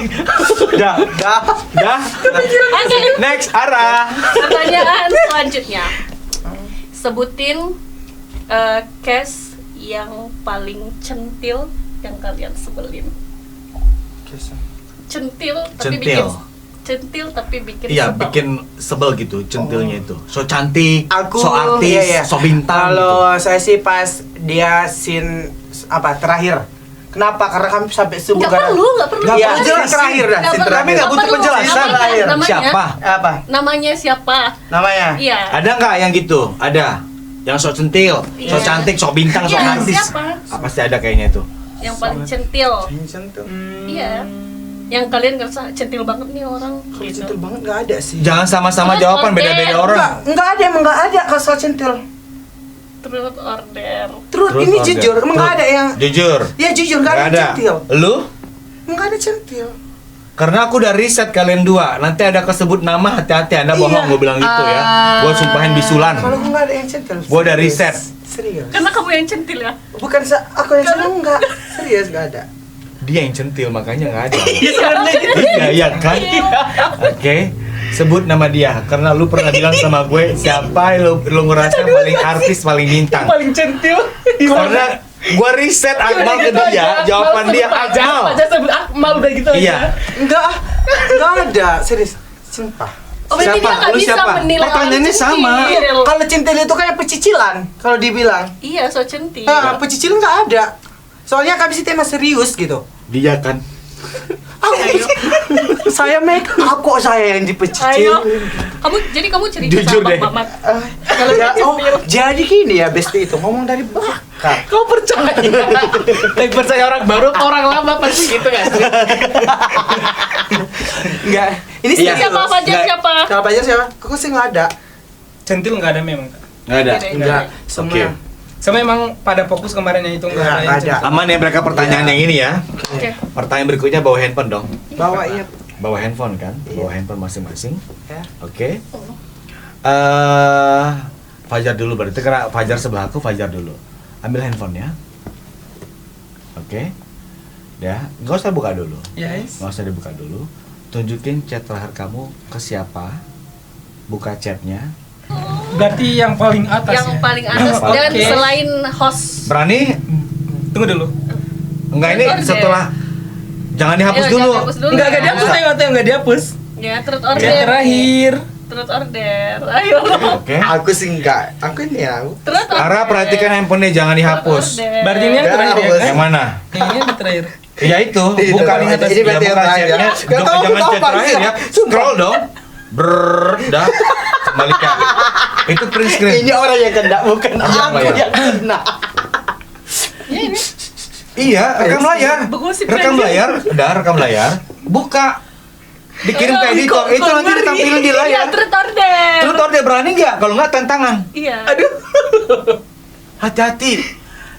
Dah. Oke. Next, Ara. Pertanyaan selanjutnya. Sebutin case yang paling centil yang kalian sebelin. Centil tapi bikin Iya, sebel. bikin sebel gitu, centilnya itu. So cantik, Aku so artis, iya, iya. so bintang Kalau saya sih pas dia scene terakhir. Kenapa? Karena kami sampai subuh Nggak perlu. Nggak Iya, perlu scene jelasin. terakhir dah. Nggak Scene perlu. terakhir. Kami nggak butuh perlu. penjelasan. Namanya. Siapa? Apa? Namanya siapa? Namanya? Iya. Ada nggak yang gitu? Ada. Yang sok centil, sok Iya. cantik, sok bintang, sok Iya, artis. siapa? Pasti ada kayaknya itu. Yang paling centil. Centil. Iya. Yang kalian ngerasa centil banget nih orang. Kalau Gitu. centil banget nggak ada sih. Jangan sama-sama Terus jawaban, order. beda-beda orang. Nggak ada, emang nggak ada kalau soal centil. Truth order. Terus Terus ini order. jujur, emang nggak Tuh, ada yang. Jujur. Ya jujur nggak ada yang centil. Lu? Nggak ada centil. Karena aku udah riset kalian dua. Nanti ada kesebut nama, hati-hati Anda bohong, Iya. gue bilang gitu ya. Gue sumpahin bisulan. Kalau aku nggak ada yang centil. Gua udah serius. riset. Serius. Karena kamu yang centil ya. Bukan aku yang centil enggak. Serius nggak ada. Dia yang centil, makanya nggak ada. Iya sebenarnya gitu. Iya, iya kan? Oke. Sebut nama dia, karena lu pernah bilang sama gue siapa lu ngerasa paling artis, paling bintang. Paling centil. Karena gue riset Akmal ke dia, jawaban dia Akmal. Fajar sebut Akmal udah gitu Iya. aja. Nggak ada. Serius. Sumpah. Oh, berarti Siapa? dia nggak Lu bisa siapa? menilai Pertanyaannya orang sama. centil. Kalau centil itu kayak pecicilan. Kalau dibilang. Iya, so centil. Nah, pecicilan nggak ada. Soalnya kami sih tema serius gitu. Dia kan. Ayo. Saya make up kok saya yang dipecicil. Ayo. Jadi kamu cerita Jujur sama deh. Bang Mamat. Kalau jadi gini ya Besti itu ngomong dari bakat. Kau percaya? Tapi percaya orang baru, orang lama pasti gitu kan? Enggak. Ini Iya. serius. Siapa Fajar Nggak. siapa? Kalau Fajar siapa? Kok sih nggak ada? Centil nggak ada memang. Nggak ada. Beda. Enggak. Semua. Oke. Sama emang pada fokus kemarin yang itu nggak Nggak ada. yang ada. centil. Aman ya mereka pertanyaan yang ini ya. Oke. Pertanyaan berikutnya bawa handphone dong. Bawa iya. Bawa handphone kan? Iya. Bawa handphone masing-masing. Ya. Oke. Fajar dulu berarti karena Fajar sebelah aku, Fajar dulu. Ambil handphonenya. Oke. Ya, nggak usah buka dulu. Yes. Nggak usah dibuka dulu. Tunjukin chat terakhir kamu ke siapa. Buka chatnya. Berarti yang paling atas Yang ya? paling atas Oke. dan selain host. Berani? Tunggu dulu. Enggak, ini Order. setelah. Jangan dihapus Ayo, dulu. jangan hapus dulu. Enggak dihapus, Bisa. tengok enggak dihapus. Ya, truth Yang order. terakhir. Truth order. Ayo. Oke. Aku sih enggak. Aku ini ya. Truth order. Ara perhatikan handphonenya, jangan dihapus. Truth order. Berarti ini yang Ya, terakhir ya hapus. kan? Yang mana? Ini yang terakhir. Ya itu, Itu bukan berarti- atas. ini berarti Ya, yang bukan terakhir chatnya. ya. Nggak tahu Jangan aku chat apa terakhir sih. ya. Scroll dong. Dah. Kembalikan. Itu print screen. Ini orang yang kena, bukan Iya, aku Mbak, ya. yang kena. Ya, ini. Iya, rekam layar. Begosip Rekam aja. layar. Udah, rekam layar. Buka. Dikirim ke editor. Itu nanti ditampilin di Iya, layar. truth order. Terus order berani nggak? Kalau nggak tantangan. Iya. Hati-hati.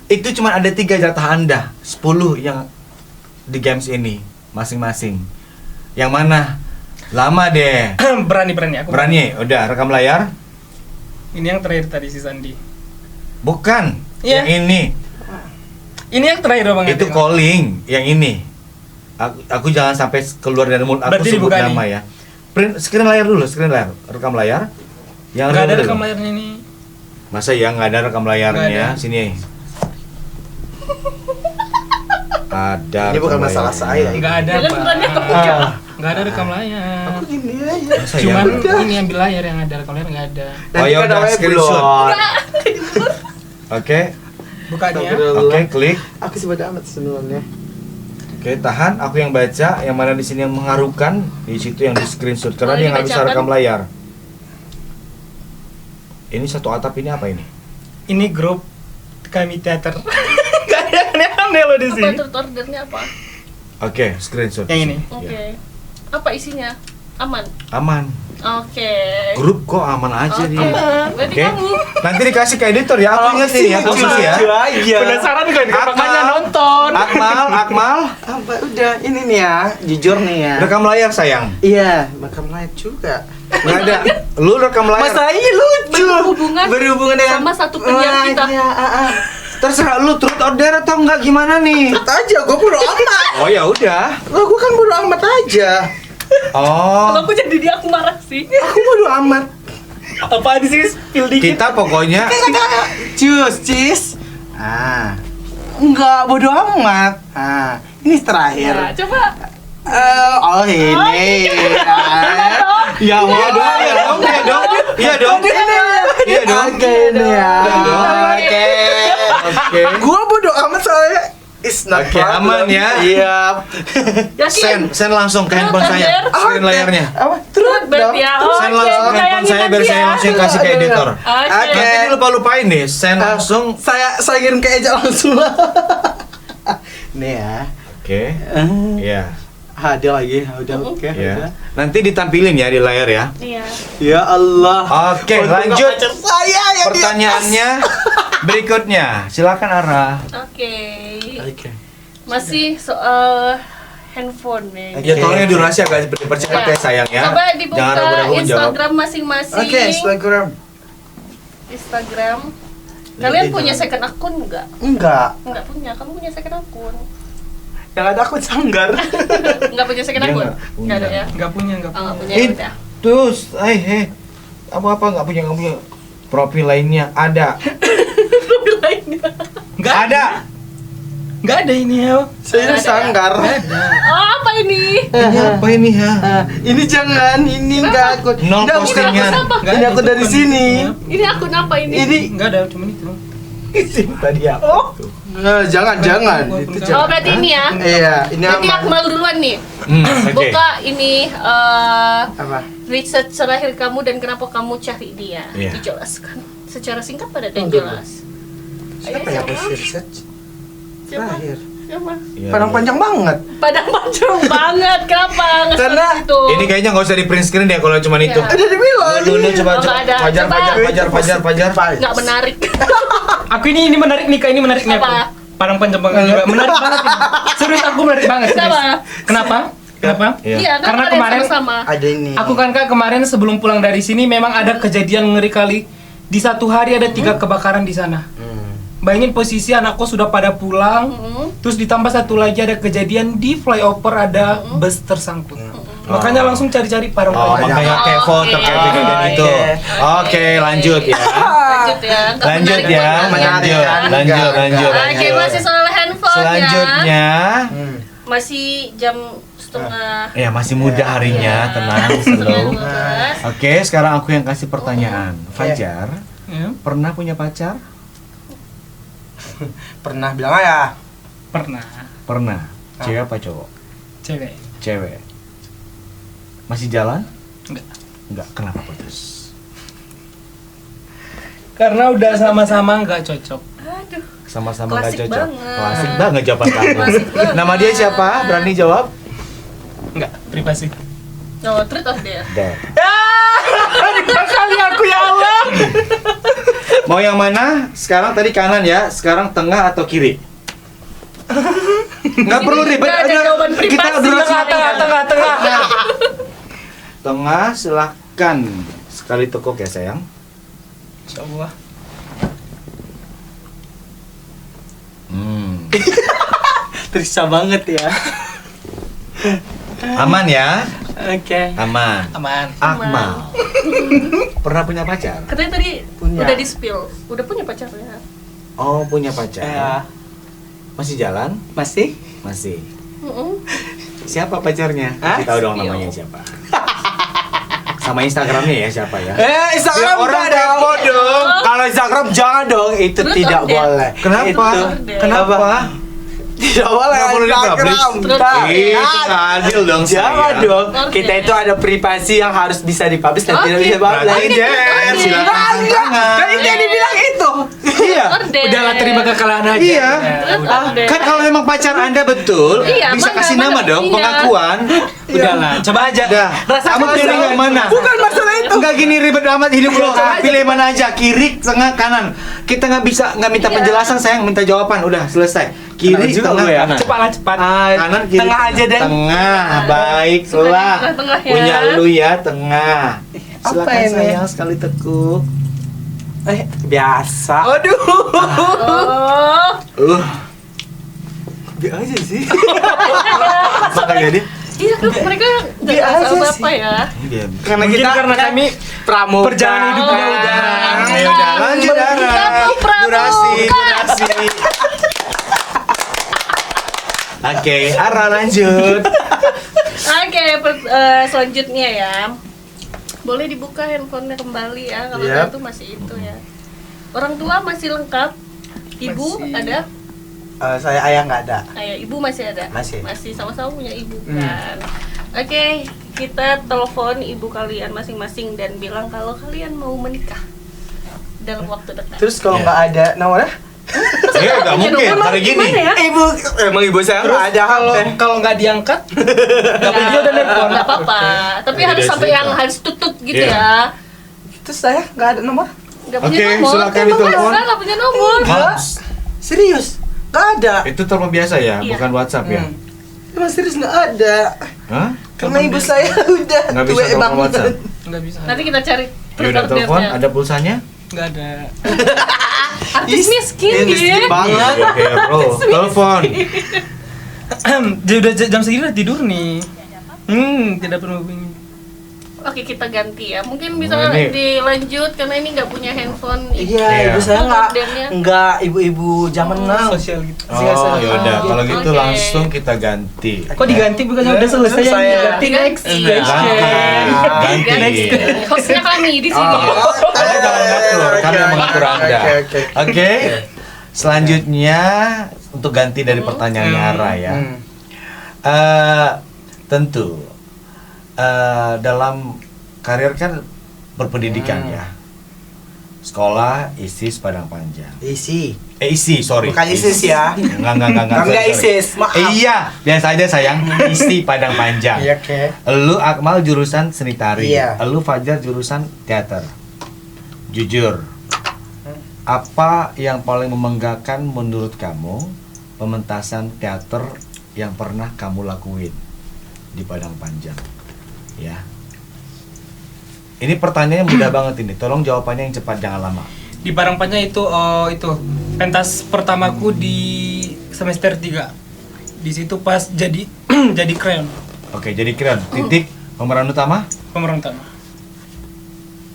Itu cuma ada 3 jatah Anda. 10 yang di games ini masing-masing. Yang mana? Lama deh. Berani aku. Berani? Udah, rekam layar. Ini yang terakhir tadi si Sandi. Bukan. Iya. Yang ini. Ini yang terakhir Bang. Itu Tengok. calling. Yang ini. Aku jangan sampai keluar dari mulut aku Berarti sebut dibuka nama nih. ya. Print screen layar dulu, screen layar. Rekam layar. Yang Nggak ada dulu. rekam layarnya ini. Masa ya nggak ada rekam layarnya? Nggak ada. Sini. Ada. Ini bukan rekam masalah layarnya. saya. Enggak ada, Jangan Pak. berani aku. Enggak ada rekam layar. Aku gini aja. Masa Cuman ya? ini ambil layar yang ada rekam layar enggak ada. Oh, ya udah, screenshot. Oke. Bukanya. Oke, klik. Aku sih bodo amat sebenarnya. Oke, tahan. Aku yang baca. Yang mana di sini yang mengharukan, di situ yang di screenshot. Karena Boleh dia nggak bisa dibacakan? rekam layar. Ini satu atap ini apa ini? Ini grup kami teater. Enggak ada aneh-aneh loh di Apa sini. truth ordernya apa? Oke, screenshot. Yang ini. Oke. Ya. Apa isinya? Aman. Aman. Oke. Grup kok aman aja Oke. dia. Berarti Oke. kamu. Nanti dikasih ke editor ya. Aku ingat ini ya, khusus ya. aja. Penasaran kan? Akmal. Makanya nonton. Akmal. Apa udah ini nih ya, jujur nih ya. Rekam layar sayang. Iya, makam lain juga. Nggak ada. Lu rekam layar. Masalahnya lucu. Berhubungan dengan sama satu penyiar kita. Iya, Terserah lu truth order atau enggak gimana nih? Ikut aja, gue bodo amat. Oh ya udah. Lah gue kan bodo amat aja. Kalau Oh. aku jadi dia aku marah sih. Aku bodo amat. Apa di sini spill dikit? Kita pokoknya Cus, cis. Enggak bodo amat. Ini terakhir. Ya, coba. Oh ini. Ya iya dong, iya dong, iya dong. Iya dong. Iya dong. Oke ini ya. Iya dong. Oke. Oke. Gua bodo amat soalnya It's not Oke, aman ya. Iya. Yakin? Send langsung ke handphone Truth, saya, Ender? screen layarnya. Apa? Truth berarti ya. Send langsung ke handphone saya biar saya langsung kasih ke editor. Oke. Nanti lupa-lupain nih, send langsung. Saya kirim ke Eja langsung. Nih ya. Oke. Iya. Ada lagi. Udah oke. Iya. Nanti ditampilin ya di layar ya. Iya. Ya Allah. Oke, Untung lanjut. gak pacar saya yang Pertanyaannya berikutnya. Silakan Ara. Oke. Oke. Masih soal handphone nih. Ya tolong durasi agak dipercepat ya sayang ya. Coba dibuka Jangan ragu-ragu jawab. Instagram masing-masing. Oke, Instagram. Instagram. Kalian punya second akun nggak? Enggak. Nggak punya. Kamu punya second akun? Yang ada aku sanggar. Nggak punya second Dia akun? nggak punya. Nggak ada ya? Nggak punya. Nggak punya. Eh, Ya udah. terus, apa nggak punya profil lainnya ada? Profil lainnya. Nggak Ada. Nggak ada ini ya. Saya Nggak ada. sanggar. Oh, apa ini? Ini apa ini ya? Ini jangan, ini enggak aku. Nol Ini aku postingan. Apa? Nggak Ini ada, aku itu dari bukan- sini. Iya. Ini akun apa ini? Ini Nggak ada, cuma itu. Tadi apa? Oh. Jangan. Itu Oh, jangan. berarti ini ya. Iya, ini Berarti aman. Akmal duluan nih. Oke. Buka ini Apa? research terakhir kamu dan kenapa kamu cari dia. Iya. Dijelaskan secara singkat pada dan jelas. Siapa yang aku research? Siapa? Terakhir. Siapa? Iya, Padang iya. panjang banget. Padang panjang banget. Kenapa? Nge-search Karena itu. Ini kayaknya nggak usah di print screen deh kalau cuma itu. Iya. Ada dibilang. Dulu coba Oh, nggak ada. Fajar, Coba. Fajar. nggak menarik. Aku ini menarik nih, Kak. Ini menarik nih aku. Apa? Padang panjang banget juga. Menarik banget ini. Serius aku menarik banget. serius. Kenapa? Kenapa? Kenapa? Iya. Iya, kan Karena kalian kemarin sama-sama. Ada ini. Aku kan Kak kemarin sebelum pulang dari sini memang ada kejadian ngeri kali. Di satu hari ada 3 kebakaran di sana. Bayangin posisi anakku sudah pada pulang. Terus ditambah satu lagi ada kejadian di flyover ada bus tersangkut. Makanya langsung cari-cari padang Oh, panjang. makanya kepo terkait Oke. kejadian itu. Oke, lanjut ya. Lanjut ya. Nggak Lanjut menarik ya, banget. lanjut, Enggak, lanjut, lanjut. Oke, masih soal handphone ya. Selanjutnya, Masih jam setengah. ya masih muda harinya, Ya. tenang, Setengah slow. 12. Oke, sekarang aku yang kasih pertanyaan. Fajar, Ya, pernah punya pacar? Pernah bilang aja. pernah. Pernah. Cewek apa cowok? Cewek. Cewek. Masih jalan? Enggak. Enggak, kenapa putus? Karena udah sama-sama nggak cocok. Aduh. Sama-sama nggak Klasik cocok. banget. Klasik banget jawaban kamu. Klasik banget. Nama dia siapa? Berani jawab? Enggak, privasi. No, truth of dia. Dad. Kali aku ya Allah. Mau yang mana? Sekarang tadi kanan ya, sekarang tengah atau kiri? Nggak perlu ribet. Nggak ada Udah, jawaban kita privasi. durasi Tengah. Tengah, silahkan. Sekali tekuk ya sayang. Insyaallah. Terisa banget ya. Aman ya? Oke. Aman. Aman. Akmal. Pernah punya pacar? Katanya tadi Punya. udah di spill. Udah punya pacarnya. Oh, punya pacar. Ya. Masih jalan? Masih? Masih. Mm-mm. Siapa pacarnya? Hah? Kasih tahu dong namanya siapa. Sama Instagramnya ya siapa ya? Instagram Ya, orang enggak kepo dong. Kalau Instagram jangan dong, itu Terus tidak update. boleh. Kenapa? Itu Kenapa? tidak boleh Nggak boleh Instagram. dipublish? Terus Tak. Ih, itu nggak adil dong Jangan saya. dong. Oke. Kita itu ada privasi yang harus bisa dipublish dan tidak Oke. bisa Berarti dipublish. Oke, Der, oke. silakan tangan. Kan itu yang dibilang itu. Iya. Order. Udahlah terima kekalahan aja. Iya. Ya, Terus udah. update. Kan kalau memang pacar Anda betul, Iya, bisa mana, kasih mana, nama dong, iya. pengakuan. Udahlah, coba aja. Udah. Kamu pilih yang mana? Bukan masalah itu. Enggak gini ribet amat hidup lo. Pilih yang mana aja, kiri, tengah, kanan. Kita nggak bisa nggak minta Iya. penjelasan, sayang, minta jawaban. Udah selesai. Kiri, Kenal juga tengah, gue ya. kanan. Cepatlah cepat. Kanan, kiri. Tengah aja deh. Tengah, baiklah. Tengah ya. Punya lu ya, tengah. Apa Silakan ini? sayang sekali tekuk. Biasa. Aduh. Oh. Biar aja sih. Makan gak dia? Iya kan mereka nggak Dia tahu aja apa ya. Dia. Karena Mungkin kita karena kan kami pramuka. perjalanan hidupnya udah. Ya udah, lanjut Dara. Kamu pramuka. Durasi. Oke, Ara lanjut. Oke, selanjutnya ya. Boleh dibuka handphonenya kembali ya kalau Yap. itu masih itu ya. Orang tua masih lengkap. Ibu Masih. ada? Saya ayah nggak ada. Ayah, ibu masih ada? Masih. Masih sama-sama punya ibu kan. Oke, kita telepon ibu kalian masing-masing dan bilang kalau kalian mau menikah dalam waktu dekat. Terus kalau Iya. nggak ada nomornya? Iya, nggak mungkin. Hari gini. Gimana ya? Emang ibu saya nggak ada. Kalau nggak diangkat, nggak dia udah nelpon. Nggak apa-apa. Tapi Beda harus sampai cerita. yang harus tutut gitu Iya. ya. Terus saya nggak ada nomor? Nggak punya Oke, nomor. silakan Emang ditelepon. Mas nggak punya nomor. Nggak. Serius? Nggak ada. Itu telepon biasa ya, Iya. bukan WhatsApp ya? Emang serius nggak ada. Hah? Karena ibu saya udah Nggak bisa tua telepon banget. WhatsApp? Nggak bisa. Nanti kita cari Ya udah telepon, ada pulsanya? Nggak ada. artis miskin miskin ya. banget. Oke, bro. Telepon. Jadi udah jam segini udah tidur nih. Tidak perlu hubungi. Oke, kita ganti ya. Mungkin bisa Oh, ini- dilanjut karena ini nggak punya handphone. Iya, Iya. ibu saya Ordernya. nggak ibu-ibu zaman now. Sosial gitu. Oh, yaudah. Kalau gitu Oke. langsung kita ganti. Kok diganti bukannya udah selesai Selesai. ya? Ganti next. Ganti. Hostnya kami di sini. Anda jangan mengatur, kami yang mengatur Anda. Oke. Selanjutnya untuk ganti dari pertanyaannya Ara ya. Tentu dalam karir kan berpendidikan ya. Sekolah ISIS Padang Panjang. Isi. Sorry. Bukan ISIS ya. Enggak. Enggak sorry. ISIS, maaf. Iya, biasa aja sayang. ISI Padang Panjang. Iya, oke. Lu Akmal jurusan seni tari. Iya. Lu Fajar jurusan teater. Jujur. Apa yang paling membanggakan menurut kamu pementasan teater yang pernah kamu lakuin di Padang Panjang? Ya. Ini pertanyaannya mudah banget ini. Tolong jawabannya yang cepat, jangan lama. Di Padang Panjang itu pentas pertamaku di semester 3. Di situ pas jadi jadi kreon Oke, jadi keren. Titik pemeran utama? pemeran utama.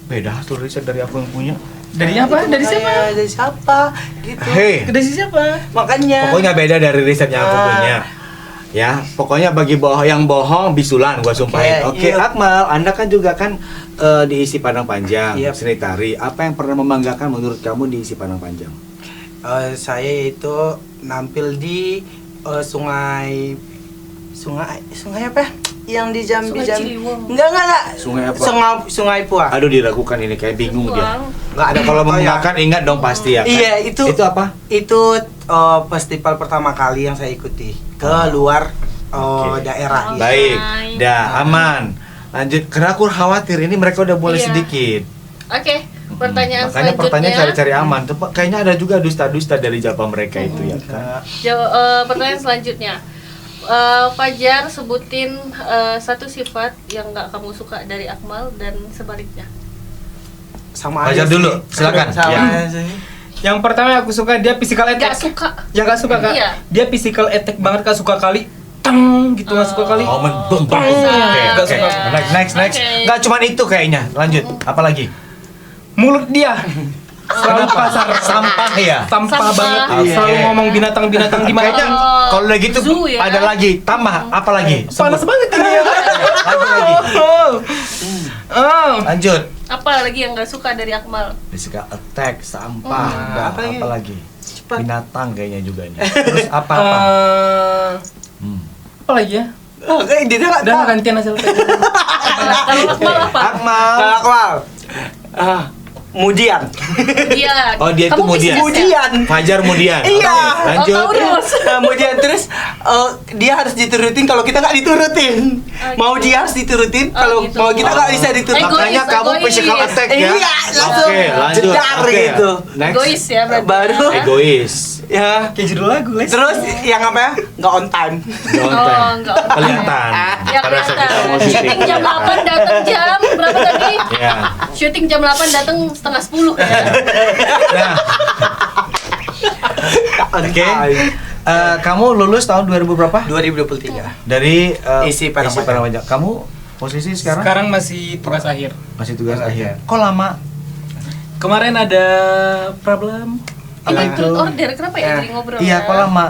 Beda tuh riset dari aku yang punya. Dari apa? Dari siapa? Dari siapa? Gitu. Hei, Dari siapa? Makanya. pokoknya beda dari riset yang aku punya. Ya, pokoknya bagi yang bohong bisulan gua sumpahin. Oke, iya. Akmal, Anda kan juga kan diisi Padang Panjang, Iya. seni tari. Apa yang pernah membanggakan menurut kamu diisi Padang Panjang? Saya itu nampil di sungai apa? Yang di Jambi. Sungai Ciliwung. Enggak. Sungai apa? Sungai Puah. Aduh, diragukan ini kayak bingung dia. Uang. Enggak ada kalau membanggakan ingat dong pasti ya kan? Iya, itu. Itu apa? Itu festival pertama kali yang saya ikuti ke luar Oke. daerah. Oh. Baik. Nice. Dah, aman. Lanjut, karena aku khawatir ini mereka udah mulai Iya. sedikit. Oke, pertanyaan Makanya selanjutnya. pertanyaan cari-cari aman. Tuh, kayaknya ada juga dusta-dusta dari jawaban mereka itu ya kan. Pertanyaan selanjutnya. Fajar, sebutin satu sifat yang nggak kamu suka dari Akmal dan sebaliknya. Sama Fajar aja dulu, sih. silakan. Sama Ya. aja sih. Yang pertama aku suka dia physical Nggak attack. suka. Yang nggak suka kak? Iya. Dia physical attack banget kak, suka kali tang gitu nggak suka kali. Oh, membembang. Bisa. Oke, Nggak oke. suka. Next. Oke. Nggak cuma itu kayaknya. Lanjut. Apa lagi? Mulut dia selalu Kenapa? kasar, Sampah ya? sampah Sampah. banget. Iya. Selalu ngomong binatang-binatang di Kayaknya mana. kalau udah gitu Zoo ya? ada lagi. Tambah apa lagi? Panas Sebut. banget ini. Lagi. Lanjut. Apa lagi yang nggak suka dari Akmal? Physical attack, sampah, Udah, apa lagi? apa lagi? Cepat. Binatang kayaknya juga ini. Terus apa? Hmm. Apa lagi ya? Dia nggak Udah tahu. gantian hasil tes. Kalau Akmal apa? Akmal. Akmal. Mudian. Dia. Oh, dia itu Kamu Mudian. Pisces ya? Mudian. Fajar kemudian. Iya. Lanjut. Oh, Taurus. Kemudian terus dia harus diturutin kalau kita nggak diturutin. Mau dia harus diturutin kalau gitu. mau kita nggak bisa diturutin. Egois, Makanya kamu egois. physical attack ya. Iya, langsung Oke, lanjut. jedar Oke. gitu. Next. Egois ya berarti. Baru. ya? Egois. Ya. Kayak judul lagu, Les. Terus yang apa ya? Nggak on time. Don't Oh, time. enggak on time. Kelihatan. Ya Pada saat kita kelihatan. mau syuting. Syuting jam 8 datang jam berapa tadi? Ya. Syuting jam 8 datang setengah 10 ya. Nah, On oke. time. Kamu lulus tahun 2000 berapa? 2023. Dari ISI Padang Panjang. Kamu posisi sekarang? Sekarang masih tugas akhir. Masih tugas Tugas akhir. akhir. Kok lama? Kemarin ada problem. Apa Yang itu order? Kenapa ya jadi ngobrol? Iya, ya? kok lama?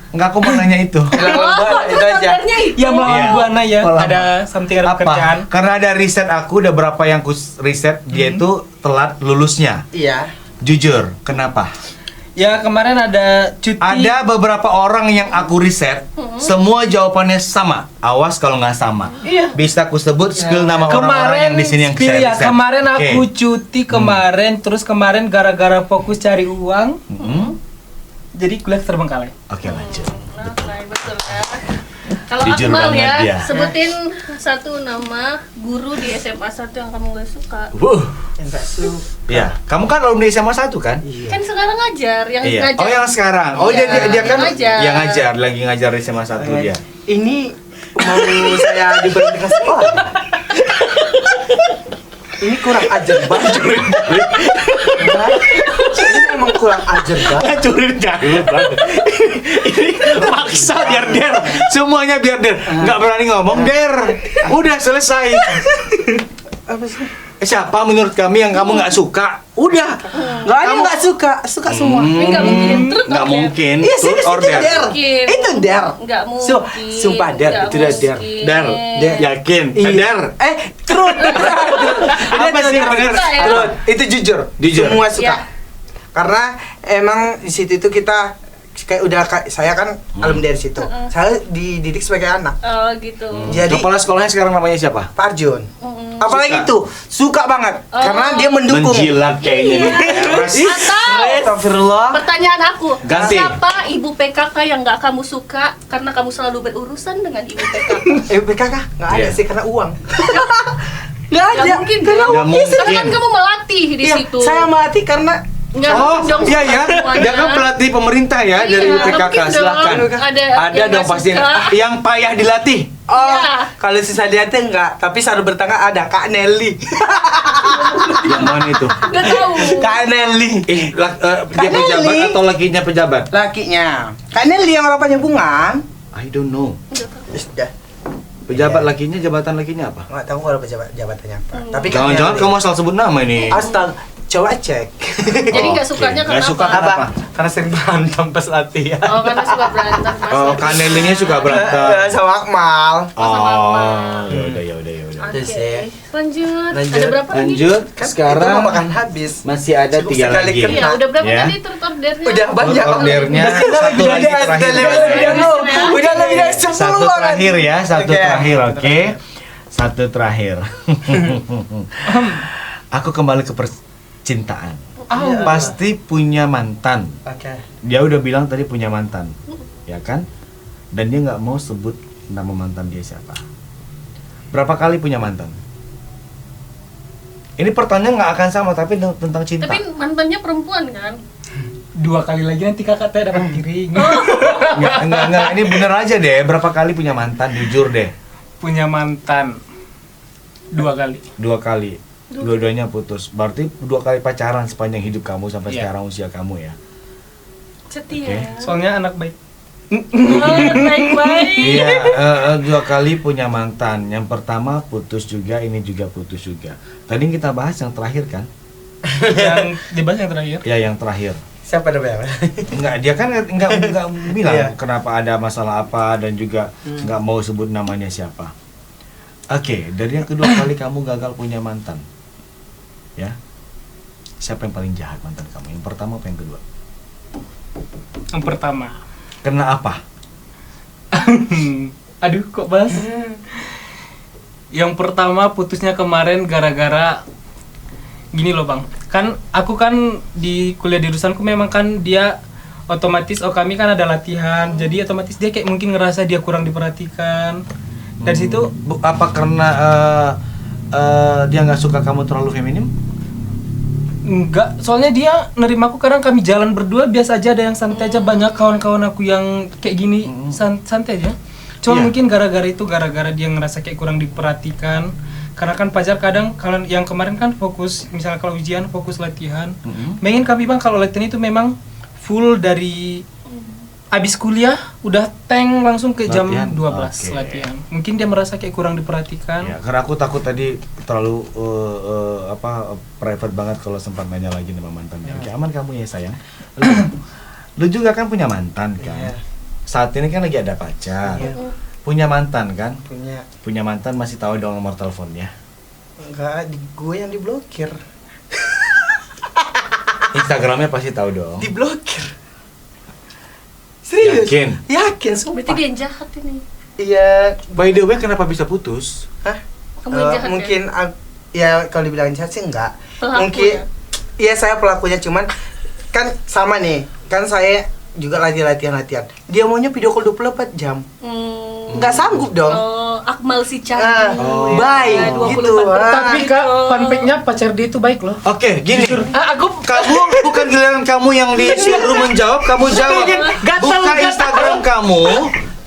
Enggak, aku mau nanya itu. Oh, Itu aja. ordernya itu. Ya melawan Iya. Buana ya. Oh, lama. Ada something ada pekerjaan. Apa? Karena ada riset aku, udah berapa yang ku riset, dia itu telat lulusnya. Iya. Jujur, kenapa? Ya kemarin ada cuti. Ada beberapa orang yang aku riset, semua jawabannya sama. Awas kalau nggak sama. Iya. Bisa aku sebut skill nama orang-orang yang di sini yang spill saya ya, riset. kemarin aku Oke. cuti kemarin, terus kemarin gara-gara fokus cari uang, jadi kuliah terbengkalai. Oke, lanjut. Nah, betul ya. Kalau Jujur Akmal banget ya, dia. sebutin satu nama guru di SMA 1 yang kamu gak suka. Enggak suka. Ya, kamu kan alumni SMA 1 kan? Kan sekarang ngajar, yang Iya. ngajar. Oh, yang sekarang. Oh, Iya, dia kan ngajar. yang ngajar, lagi ngajar di SMA 1 dia. Ini mau saya diberhentikan sekolah. Ini kurang ajar banget. Ini emang kurang ajar banget. Ngancurin jahil banget. Ini maksa biar der. Semuanya biar der. Nggak berani ngomong der. Udah selesai. Apa sih? Siapa menurut kami yang kamu nggak suka? Udah. Nggak ada nggak suka, suka semua. Ini nggak mungkin. Truth Nggak or dare? mungkin. Iya, Truth serius or itu dare? der. Mungkin. Itu der. Nggak mungkin. Sumpah der, Nggak itu udah der. mungkin. Der. Yakin? Iya. Der. Truth. Apa sih yang bener? Suka ya? Truth. Itu jujur. Jujur. Semua suka. Iya. Karena emang di situ itu kita kayak udah saya kan alumni dari situ. Saya dididik sebagai anak. Oh gitu. Jadi Kepala sekolahnya sekarang namanya siapa? Pak Arjun. Mm-mm. Apalagi Suka. itu suka banget Oh. karena dia mendukung. Menjilat kayaknya. nih. Atau Astagfirullah. pertanyaan aku, Ganti. siapa ibu PKK yang nggak kamu suka karena kamu selalu berurusan dengan ibu PKK? PKK nggak ada Iya. sih karena uang. Nggak Nggak ada. mungkin Karena dong. Nggak Karena mungkin. kan kamu melatih di Iya, situ. saya mati karena Nggak Oh, mungkin dong iya suka ya. semuanya. Dia kan pelatih pemerintah ya dari Iya, PKK. mungkin dong. Silahkan. Ada Ada yang dong nggak pasti. suka. Yang payah dilatih. Iya. kalau sisa dia tuh enggak, tapi selalu bertengah ada Kak Nelly. Yang mana itu? Nggak tahu. Kak Nelly. Dia pejabat Nelly. atau lakinya pejabat? Lakinya. Kak Nelly yang bapaknya Bunga. I don't know. Nggak tahu. Sudah. Pejabat lakinya, jabatan lakinya apa? Enggak tahu kalau jabatannya apa. Tapi Kak Jangan-jangan Nelly. kamu asal sebut nama ini. Astaga, coba cek. Jadi nggak Oke. sukanya Nggak kenapa? suka kenapa? Karena sering berantem pas latihan. Oh, karena suka berantem. Mas. Oh, Kanelinya suka berantem. Sama Akmal. sama Oh, Akmal. ya udah, ya udah, ya udah. Oke. Terus ya. Lanjut. Lanjut. Ada berapa lagi? Lanjut. Kan Sekarang itu mau makan habis. masih ada Cukup 3 sekali lagi. kena. Iya, udah berapa Ya. tadi truth or dare-nya? Udah banyak. Ordernya Udah satu lebih lagi dari- terakhir. udah lebih dari- udah lebih dari 10 Satu orang. terakhir ya, satu Oke. terakhir, oke? Satu terakhir. Aku kembali ke percintaan. Pasti punya mantan. Oke. Dia udah bilang tadi punya mantan, ya kan? Dan dia nggak mau sebut nama mantan dia siapa. Berapa kali punya mantan? Ini pertanyaan nggak akan sama, tapi tentang cinta. Tapi mantannya perempuan kan? 2 kali lagi nanti kakak teh dapat piring. Enggak. Ini bener aja deh. Berapa kali punya mantan? Jujur deh. Punya mantan 2 kali. 2 kali. Dua-duanya putus. Berarti 2 kali pacaran sepanjang hidup kamu sampai Iya. sekarang usia kamu ya. Setia. Soalnya anak baik. Oh, baik-baik. Iya, 2 kali punya mantan. Yang pertama putus juga, ini juga putus juga. Tadi kita bahas yang terakhir kan? Yang dibahas yang terakhir. Ya, yang terakhir. Siapa namanya? Enggak, dia kan enggak bilang Iya. kenapa ada masalah apa dan juga enggak mau sebut namanya siapa. Oke, dari yang kedua kali kamu gagal punya mantan. Ya. Siapa yang paling jahat mantan kamu? Yang pertama apa yang kedua? Yang pertama. Kena apa? Aduh, kok bahas? Yang pertama putusnya kemarin gara-gara gini loh bang. Kan aku kan di kuliah di jurusanku memang kan dia otomatis kami kan ada latihan. Jadi otomatis dia kayak mungkin ngerasa dia kurang diperhatikan. Dari situ Apa karena dia nggak suka kamu terlalu feminim? enggak, soalnya dia nerima aku kadang kami jalan berdua biasa aja, ada yang santai aja, banyak kawan-kawan aku yang kayak gini santai aja. Cuma Iya. mungkin gara-gara itu, gara-gara dia ngerasa kayak kurang diperhatikan. Karena kan pacar kadang kalau yang kemarin kan fokus, misalnya kalau ujian fokus latihan. Pengen kami bang kalau latihan itu memang full dari abis kuliah udah tank langsung ke jam Latihan? 12 Oke. latihan. Mungkin dia merasa kayak kurang diperhatikan. Ya, karena aku takut tadi terlalu private banget kalau sempat nanya lagi nama mantan. Oke, aman kamu ya sayang. Lu juga kan punya mantan kan? Iya. Saat ini kan lagi ada pacar. Iya. Punya mantan kan? Punya Mantan masih tahu dong nomor teleponnya. enggak gue yang diblokir. Instagramnya pasti tahu dong. Diblokir. Serius? Yakin, sumpah. Berarti dia yang jahat ini. Iya. By the way, kenapa bisa putus? Hah? Kamu yang jahat mungkin ya kalau dibilang jahat sih enggak. Pelaku Mungkin ya? iya saya pelakunya, cuman kan sama nih. Kan saya juga lagi latihan. Dia maunya video call 24 jam. Enggak sanggup dong. Oh, Akmal si canggih. Baik Ya, 24 gitu. Tapi Kak, fun fact-nya pacar dia itu baik loh. Oke, gini. Aku Kamu bukan giliran kamu yang disuruh menjawab, kamu jawab. Buka Instagram kamu,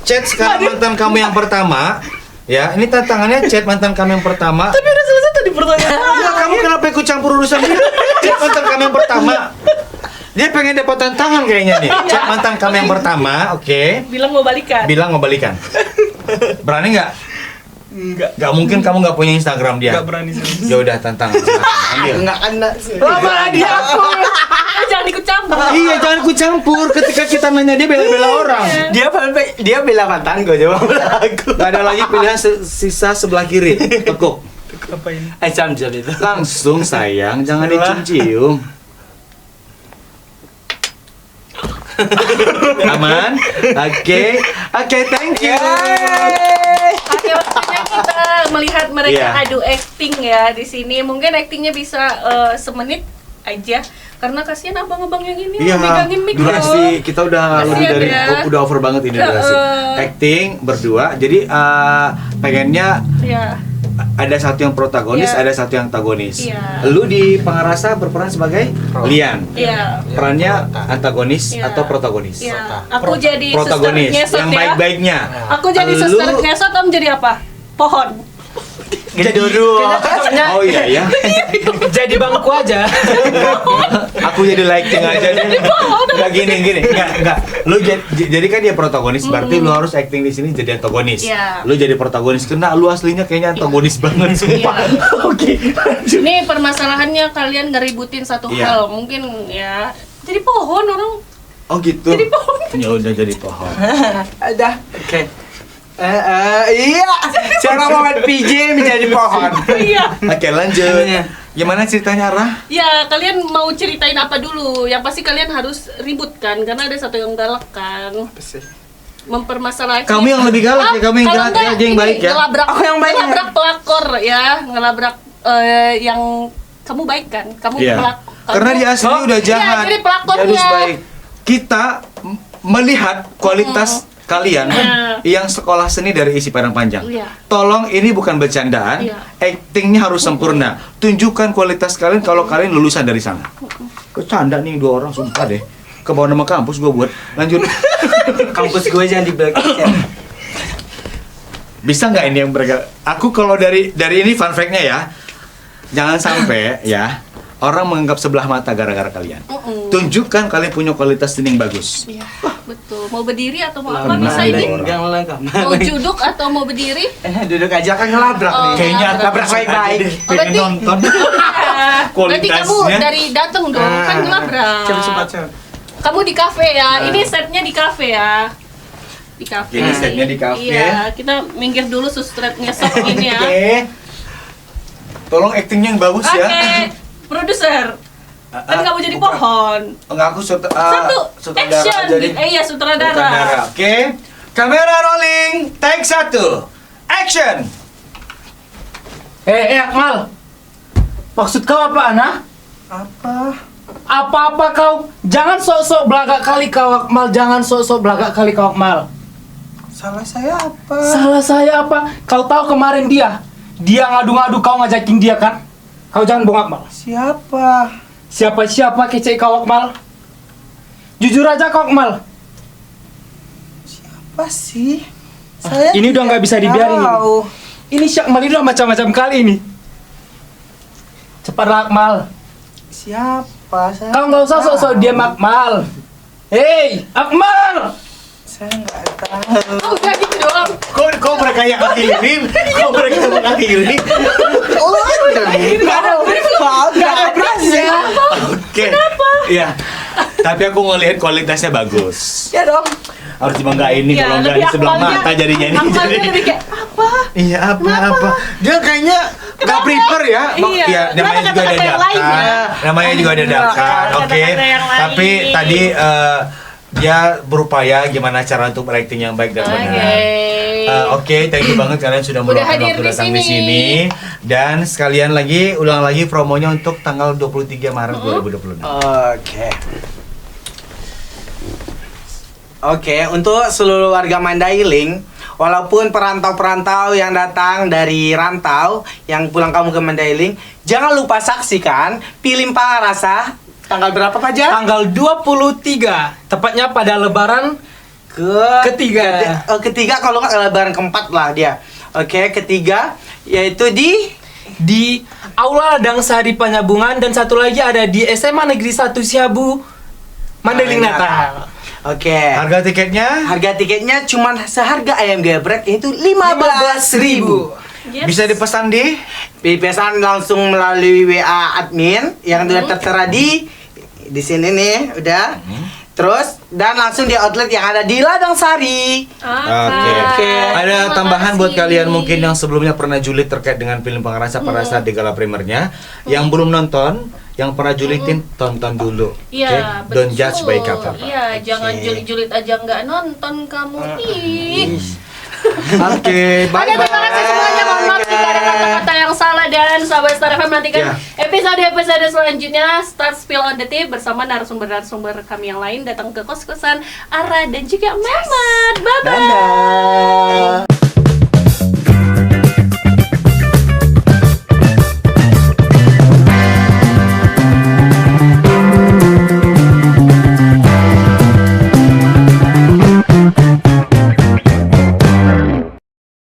chat sekarang mantan kamu yang pertama. Ya, ini tantangannya chat mantan kamu yang pertama. Tapi udah selesai tadi pertanyaan. Enggak, kamu kenapa ikut campur urusan dia? Chat mantan kamu yang pertama. Dia pengen dapat tantangan kayaknya nih. Chat mantan kamu yang pertama, oke. Bilang mau balikan. Bilang mau balikan. Berani nggak? enggak Nggak mungkin kamu nggak punya Instagram dia. enggak berani sih. Ya udah tantangan. Silakan, ambil. Enggak kena sih. Malah dia aku. Jangan ikut campur. Iya, jangan ikut campur. Ketika kita nanya dia bela-bela orang. Dia bela mantan gue, coba bela aku. Gak ada lagi pilihan sisa sebelah kiri. Tekuk. Apa ini? Jam itu. Langsung sayang, jangan Bismillah. dicium-cium. Aman? Oke, thank you. Oke, waktunya kita melihat mereka Iya. adu acting ya di sini. Mungkin actingnya bisa semenit aja. Karena kasihan abang-abang yang ini Iya, megangin mic durasi kita udah Kasihan lebih dari ya. udah over banget ini durasi. Acting berdua, jadi pengennya Iya. ada satu yang protagonis, Iya. ada satu yang antagonis. Iya. Lu di Pangarasa berperan sebagai Lian. Iya. Perannya antagonis Iya. atau protagonis? Iya. Aku jadi Protagonis suster ngesot yang ya. baik-baiknya. Aku jadi Lu- suster ngesot, Om jadi apa? Pohon. Jadi oh iya ya. Jadi bangku aja. Aku jadi lighting aja deh. Enggak gini. Enggak. Lu jadi kan dia protagonis, berarti lu harus acting di sini jadi antagonis. Iya. Lu jadi protagonis karena lu aslinya kayaknya antagonis banget sumpah. Oke. Ini permasalahannya kalian ngeributin satu Iya. hal, mungkin ya. Jadi pohon orang. Oh gitu. Jadi pohon. Ya udah jadi pohon. Ada. Oke. Iya. Cara banget PJ menjadi pohon. Iya. Oke, lanjut. Gimana ceritanya, Rah? Ya, kalian mau ceritain apa dulu? Yang pasti kalian harus ribut kan, karena ada satu yang galak kan. Mempermasalahkan. Kamu yang lebih galak ya, kamu yang kalau jahat enggak, ya, dia yang ini baik ya. Ngelabrak, Aku yang baik ya. ngelabrak pelakor ya, ngelabrak yang kamu baik kan? Kamu Iya. Karena dia aslinya udah jahat. Iya, jadi pelakornya. Dia harus baik. Kita melihat kualitas kalian yang sekolah seni dari isi Padang Panjang. Iya. Tolong ini bukan bercandaan. Iya. Actingnya harus sempurna. Tunjukkan kualitas kalian kalau kalian lulusan dari sana. Kecanda nih dua orang sumpah deh. Ke bawah nama kampus gue buat. Lanjut. Kampus gue jangan di blacklist ya. Bisa nggak ini yang mereka? Aku kalau dari ini fun fact-nya ya. Jangan sampai ya orang menganggap sebelah mata gara-gara kalian. Tunjukkan kalian punya kualitas seni yang bagus. Iya, betul. Mau berdiri atau mau apa bisa ini? Jangan lengkap. Mau duduk atau mau berdiri? Duduk aja kan ngelabrak Oh, nih. Kayaknya aku labrak baik-baik. pengen Berarti- nonton. Iya. Berarti kamu Kualitasnya. dari dateng dong, kan ngelabrak. Cepat. Kamu di kafe ya. Ini setnya di kafe ya. Di kafe. Ini setnya di kafe. Iya, kita minggir dulu sustret ngesot ini ya. Oke. Tolong actingnya yang bagus Oke. ya. Produser. Kan kamu jadi bukan. pohon. Enggak, aku Satu sutradara action. jadi. Iya, sutradara. Oke. Kamera rolling. Take 1. Action. Akmal. Maksud kau apa, Ana? Apa? Apa-apa kau? Jangan sok-sok belagak kali kau, Akmal. Jangan sok-sok belagak kali kau, Akmal. Salah saya apa? Salah saya apa? Kau tahu kemarin dia ngadu-ngadu kau ngajakin dia kan? Kau jangan bohong, Akmal. Siapa? Siapa kece kau, Akmal? Jujur aja kau, Akmal. Apa sih? Saya Ini udah nggak bisa dibiarin ini. tahu. Ini si Akmal ini udah macam-macam kali ini. Cepatlah, Akmal. Siapa? Saya Kau nggak usah sok-sok diam, Akmal. Hei, Akmal! Saya nggak tahu. Oh, udah gitu doang. Kok mereka yang akhirin? Kok mereka yang mengakhiri? Nggak ada berasnya. Oke. Iya. Tapi aku ngelihat kualitasnya bagus. Ya dong. harus dibanggain nih, kalau enggak di sebelah mata jadinya nih. Akmalnya lebih kayak apa? Iya, apa? Dia kayaknya nggak Kenapa? prepare ya. Iya. Ya, namanya juga Kata-kata yang lain dadakan. ya. Namanya juga dadakan. Kata-kata Oke. yang lain. Tapi tadi dia berupaya gimana cara untuk berakting yang baik dan benar. Oke, thank you banget kalian sudah Udah meluangkan hadir waktu di datang di sini. sini. Dan sekalian lagi ulang lagi promonya untuk tanggal 23 Maret 2026. Oke, untuk seluruh warga Mandailing, walaupun perantau-perantau yang datang dari rantau yang pulang kamu ke Mandailing, jangan lupa saksikan Film Pangarasa tanggal berapa Pak Jar? Tanggal 23, tepatnya pada lebaran Ketiga. Ketiga kalau nggak lebaran keempat lah dia. Oke, ketiga yaitu di Aula Dangsari Penyambungan, dan satu lagi ada di SMA Negeri 1 Siabu Mandailing Natal. Oke. Harga tiketnya Harga tiketnya cuma seharga ayam geprek, yaitu 15.000. Yes. bisa dipesan di Dipesan langsung melalui WA admin yang sudah tertera di sini nih, udah. Terus dan langsung di outlet yang ada di Ladang Sari. Oke. Ada Terima tambahan buat kasih. kalian mungkin yang sebelumnya pernah julid terkait dengan film Pangarasa pada saat di gala primernya. Yang belum nonton, yang pernah julidin, tonton dulu. Iya, Oke? Don't judge by betul. cover. Iya, jangan julid-julid aja nggak nonton kamu. Ih. Oke, Oke, terima kasih semuanya. Mohon maaf jika ada kata-kata yang salah, dan sahabat Star FM nantikan episode-episode selanjutnya Start Spill on the Tip bersama narasumber-narasumber kami yang lain datang ke kos-kosan Ara dan juga Mamat. Bye-bye. Dadah.